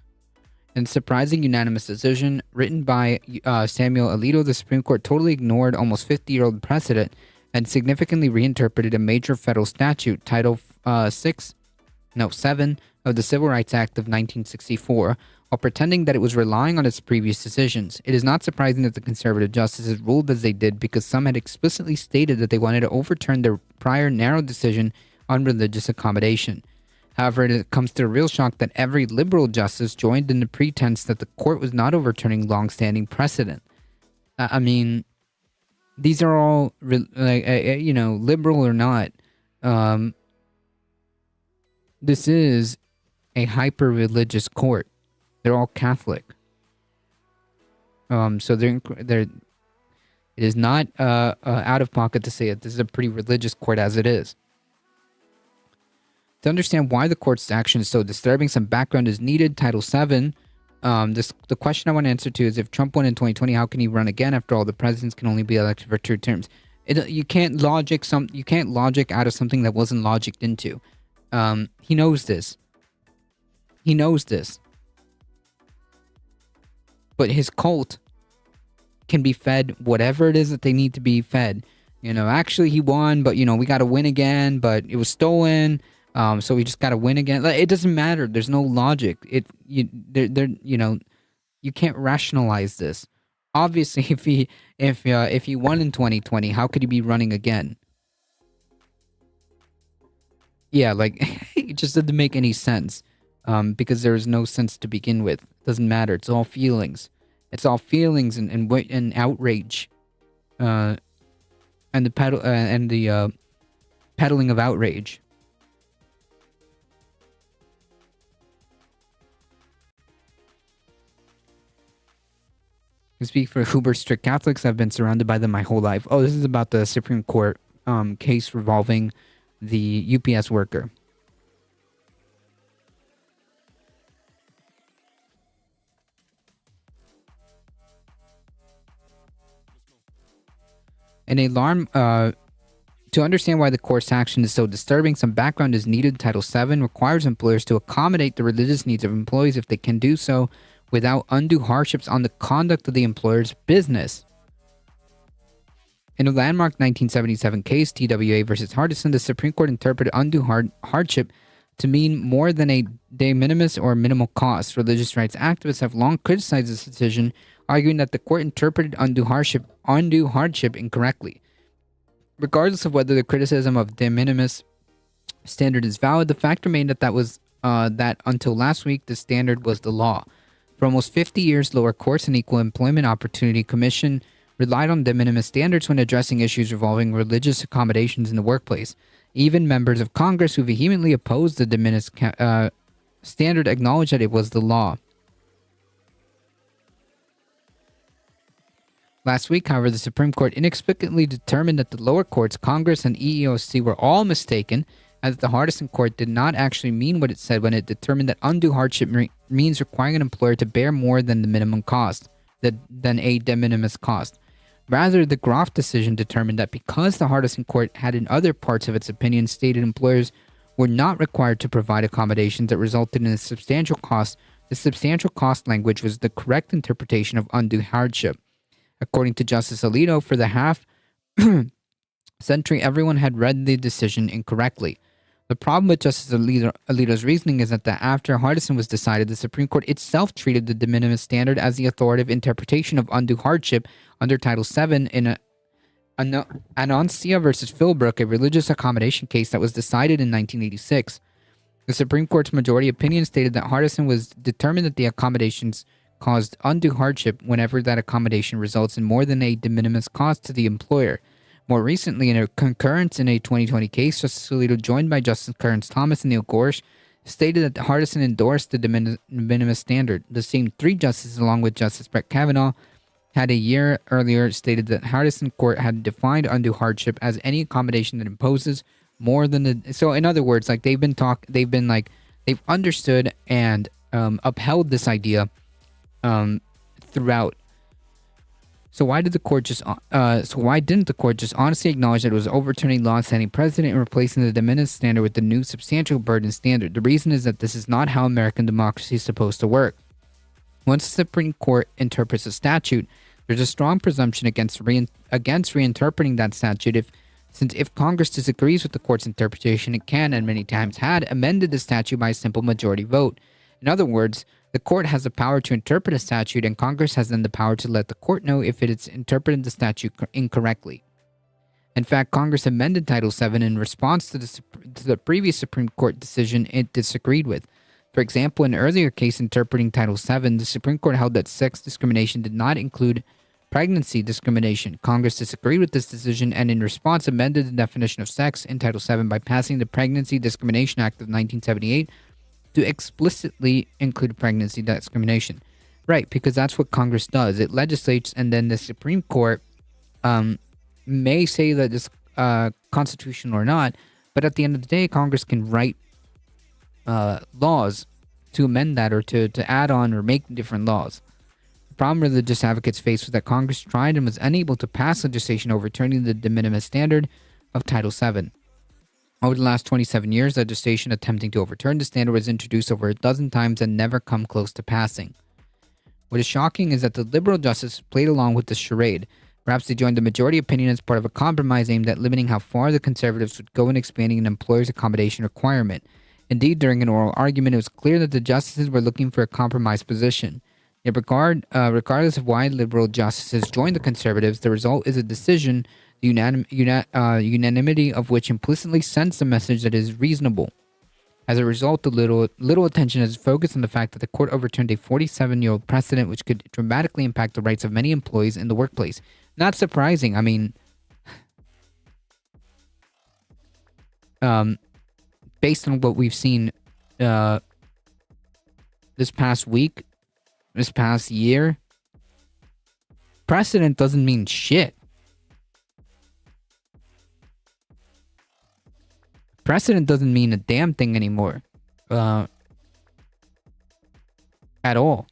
B: In a surprising unanimous decision written by Samuel Alito, the Supreme Court totally ignored almost 50-year-old precedent and significantly reinterpreted a major federal statute, Title 7 of the Civil Rights Act of 1964, while pretending that it was relying on its previous decisions. It is not surprising that the conservative justices ruled as they did because some had explicitly stated that they wanted to overturn their prior narrow decision on religious accommodation. However, it comes to a real shock that every liberal justice joined in the pretense that the court was not overturning long-standing precedent. I mean, these are all, liberal or not. This is a hyper-religious court. They're all Catholic. So it is not out of pocket to say that this is a pretty religious court as it is. To understand why the court's action is so disturbing, some background is needed. Title 7. The question I want to answer to is, if Trump won in 2020, how can he run again? After all, the presidents can only be elected for 2 terms. You can't logic out of something that wasn't logicked into. He knows this. But his cult can be fed whatever it is that they need to be fed. Actually he won, but we got to win again, but it was stolen. So we just got to win again. It doesn't matter. There's no logic. You can't rationalize this. Obviously, if he won in 2020, how could he be running again? Yeah, it just didn't make any sense. Because there is no sense to begin with. It doesn't matter. It's all feelings. It's all feelings and outrage, and the peddling of outrage. I speak for uber strict Catholics. I've been surrounded by them my whole life. Oh, this is about the Supreme Court case revolving the UPS worker. An alarm, to understand why the court's action is so disturbing, some background is needed. Title 7 requires employers to accommodate the religious needs of employees if they can do so without undue hardships on the conduct of the employer's business. In a landmark 1977 case, TWA versus Hardison, the Supreme Court interpreted undue hardship to mean more than a de minimis or minimal cost. Religious rights activists have long criticized this decision, arguing that the court interpreted undue hardship incorrectly. Regardless of whether the criticism of de minimis standard is valid, the fact remained that until last week, the standard was the law. For almost 50 years, lower courts and Equal Employment Opportunity Commission relied on de minimis standards when addressing issues involving religious accommodations in the workplace. Even members of Congress who vehemently opposed the de minimis standard acknowledged that it was the law. Last week, however, the Supreme Court inexplicably determined that the lower courts, Congress, and EEOC were all mistaken, as the Hardison court did not actually mean what it said when it determined that undue hardship means requiring an employer to bear more than the minimum cost, than a de minimis cost. Rather, the Groff decision determined that because the Hardison court had in other parts of its opinion stated employers were not required to provide accommodations that resulted in a substantial cost, the substantial cost language was the correct interpretation of undue hardship. According to Justice Alito, for the half century, everyone had read the decision incorrectly. The problem with Justice Alito's reasoning is that after Hardison was decided, the Supreme Court itself treated the de minimis standard as the authoritative interpretation of undue hardship under Title VII in Annoncia versus Philbrook, a religious accommodation case that was decided in 1986. The Supreme Court's majority opinion stated that Hardison was determined that the accommodations caused undue hardship whenever that accommodation results in more than a de minimis cost to the employer. More recently, in a concurrence in a 2020 case, Justice Alito, joined by Justice Clarence Thomas and Neil Gorsuch, stated that Hardison endorsed the de minimis standard. The same three justices, along with Justice Brett Kavanaugh, had a year earlier stated that Hardison court had defined undue hardship as any accommodation that imposes more than the. So, in other words, like they've understood and upheld this idea throughout. So why didn't the court just honestly acknowledge that it was overturning long-standing precedent and replacing the de minimis standard with the new substantial burden standard? The reason is that this is not how American democracy is supposed to work. Once the Supreme Court interprets a statute, there's a strong presumption against reinterpreting that statute since if Congress disagrees with the court's interpretation, it can, and many times had, amended the statute by a simple majority vote. In other words, the court has the power to interpret a statute, and Congress has then the power to let the court know if it has interpreted the statute incorrectly. In fact, Congress amended Title VII in response to the previous Supreme Court decision it disagreed with. For example, in an earlier case interpreting Title VII, the Supreme Court held that sex discrimination did not include pregnancy discrimination. Congress disagreed with this decision and in response amended the definition of sex in Title VII by passing the Pregnancy Discrimination Act of 1978 to explicitly include pregnancy discrimination. Right, because that's what Congress does. It legislates, and then the Supreme Court may say that it's constitutional or not, but at the end of the day, Congress can write laws to amend that or to add on or make different laws. The problem religious advocates faced was that Congress tried and was unable to pass legislation overturning the de minimis standard of Title VII. Over the last 27 years, legislation attempting to overturn the standard was introduced over a dozen times and never come close to passing. What is shocking is that the liberal justices played along with this charade. Perhaps they joined the majority opinion as part of a compromise aimed at limiting how far the conservatives would go in expanding an employer's accommodation requirement. Indeed, during an oral argument, it was clear that the justices were looking for a compromise position. Yet regardless of why liberal justices joined the conservatives, the result is a decision the unanimity of which implicitly sends a message that is reasonable. As a result, the little attention is focused on the fact that the court overturned a 47-year-old precedent which could dramatically impact the rights of many employees in the workplace. Not surprising. I mean, based on what we've seen this past week, this past year, precedent doesn't mean shit. Precedent doesn't mean a damn thing anymore. At all.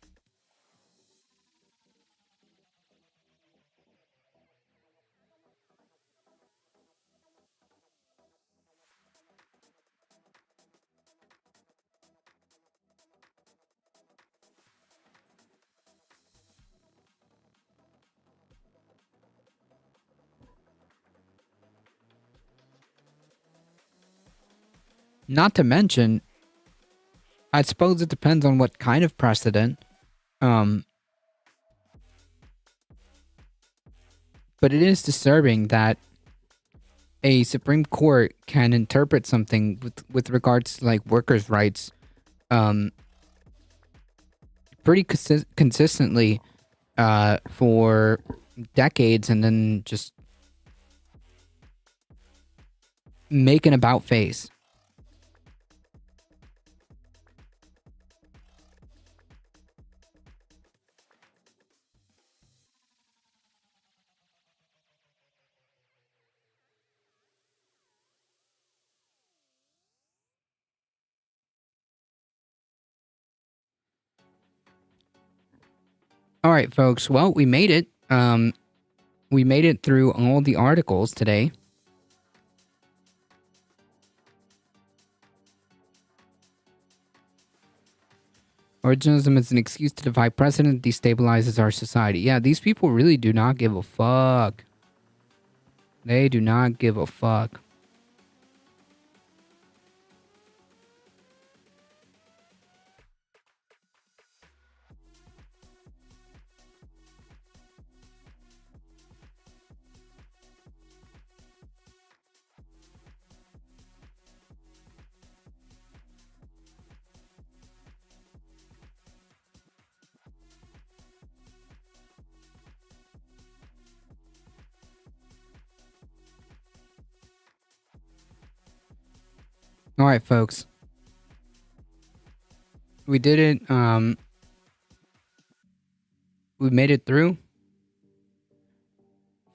B: Not to mention, I suppose it depends on what kind of precedent. But it is disturbing that a Supreme Court can interpret something with regards to like workers' rights pretty consistently for decades and then just make an about face. All right, folks. Well, we made it. We made it through all the articles today. Originalism is an excuse to defy precedent, destabilizes our society. Yeah, these people really do not give a fuck. They do not give a fuck. All right, folks. We did it. We made it through.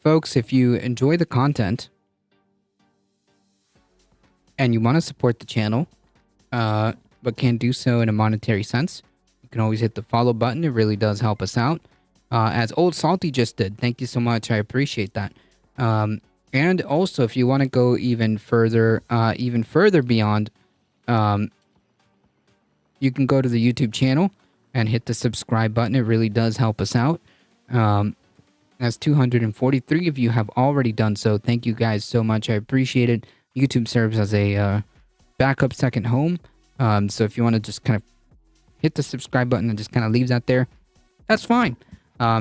B: Folks, if you enjoy the content and you want to support the channel, but can't do so in a monetary sense, you can always hit the follow button. It really does help us out. As Old Salty just did. Thank you so much. I appreciate that. And also, if you want to go even further beyond, you can go to the YouTube channel and hit the subscribe button. It really does help us out. As 243 of you have already done so. Thank you guys so much. I appreciate it. YouTube serves as a backup second home. So if you want to just kind of hit the subscribe button and just kind of leave that there, that's fine.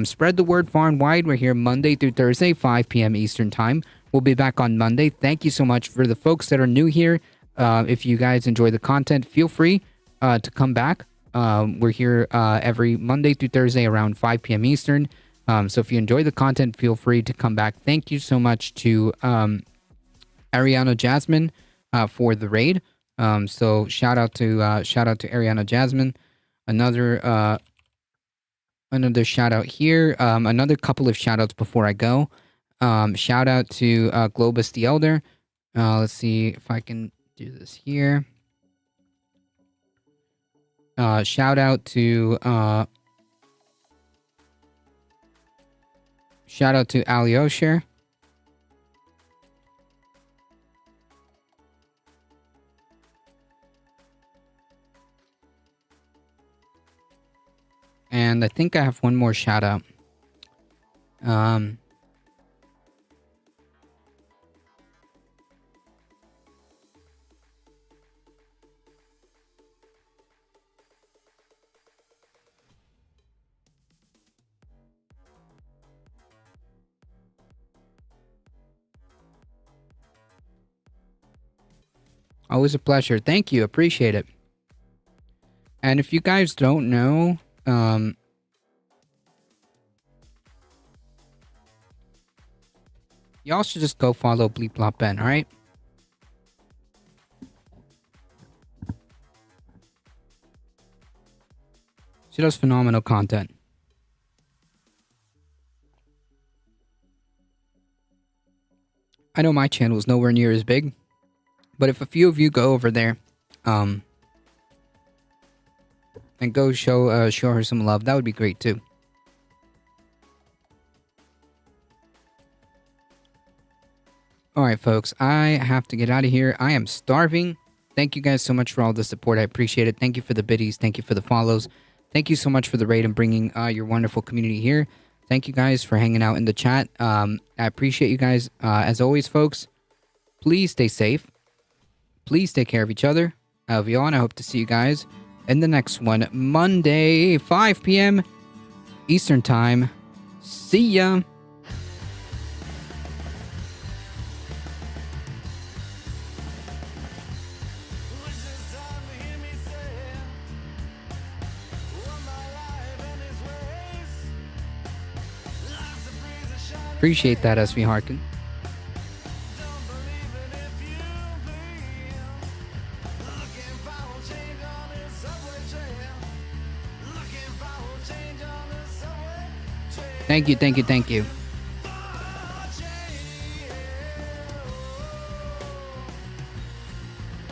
B: Spread the word far and wide. We're here Monday through Thursday, 5 p.m. Eastern Time. We'll be back on Monday. Thank you so much for the folks that are new here. If you guys enjoy the content, feel free to come back. We're here every Monday through Thursday around 5 p.m. Eastern. So if you enjoy the content, feel free to come back. Thank you so much to Ariana Jasmine for the raid. So shout out to Ariana Jasmine. Another shout out here. Another couple of shout outs before I go. Shout out to Globus the Elder. Let's see if I can do this here. Shout out to Aliosher. And I think I have one more shout out. Always a pleasure. Thank you. Appreciate it. And if you guys don't know, y'all should just go follow Bleep Blop Ben, alright? She does phenomenal content. I know my channel is nowhere near as big, but if a few of you go over there, and go show her some love, that would be great too. Alright folks, I have to get out of here. I am starving. Thank you guys so much for all the support. I appreciate it. Thank you for the biddies. Thank you for the follows. Thank you so much for the raid and bringing your wonderful community here. Thank you guys for hanging out in the chat. I appreciate you guys. As always, folks, please stay safe. Please take care of each other. I love you all, and I hope to see you guys in the next one. Monday, 5 p.m. Eastern Time. See ya. Appreciate that, SV Harkin. Thank you, thank you, thank you.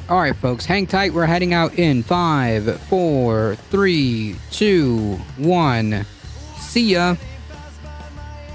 B: Alright, folks, hang tight. We're heading out in 5, 4, 3, 2, 1. See ya.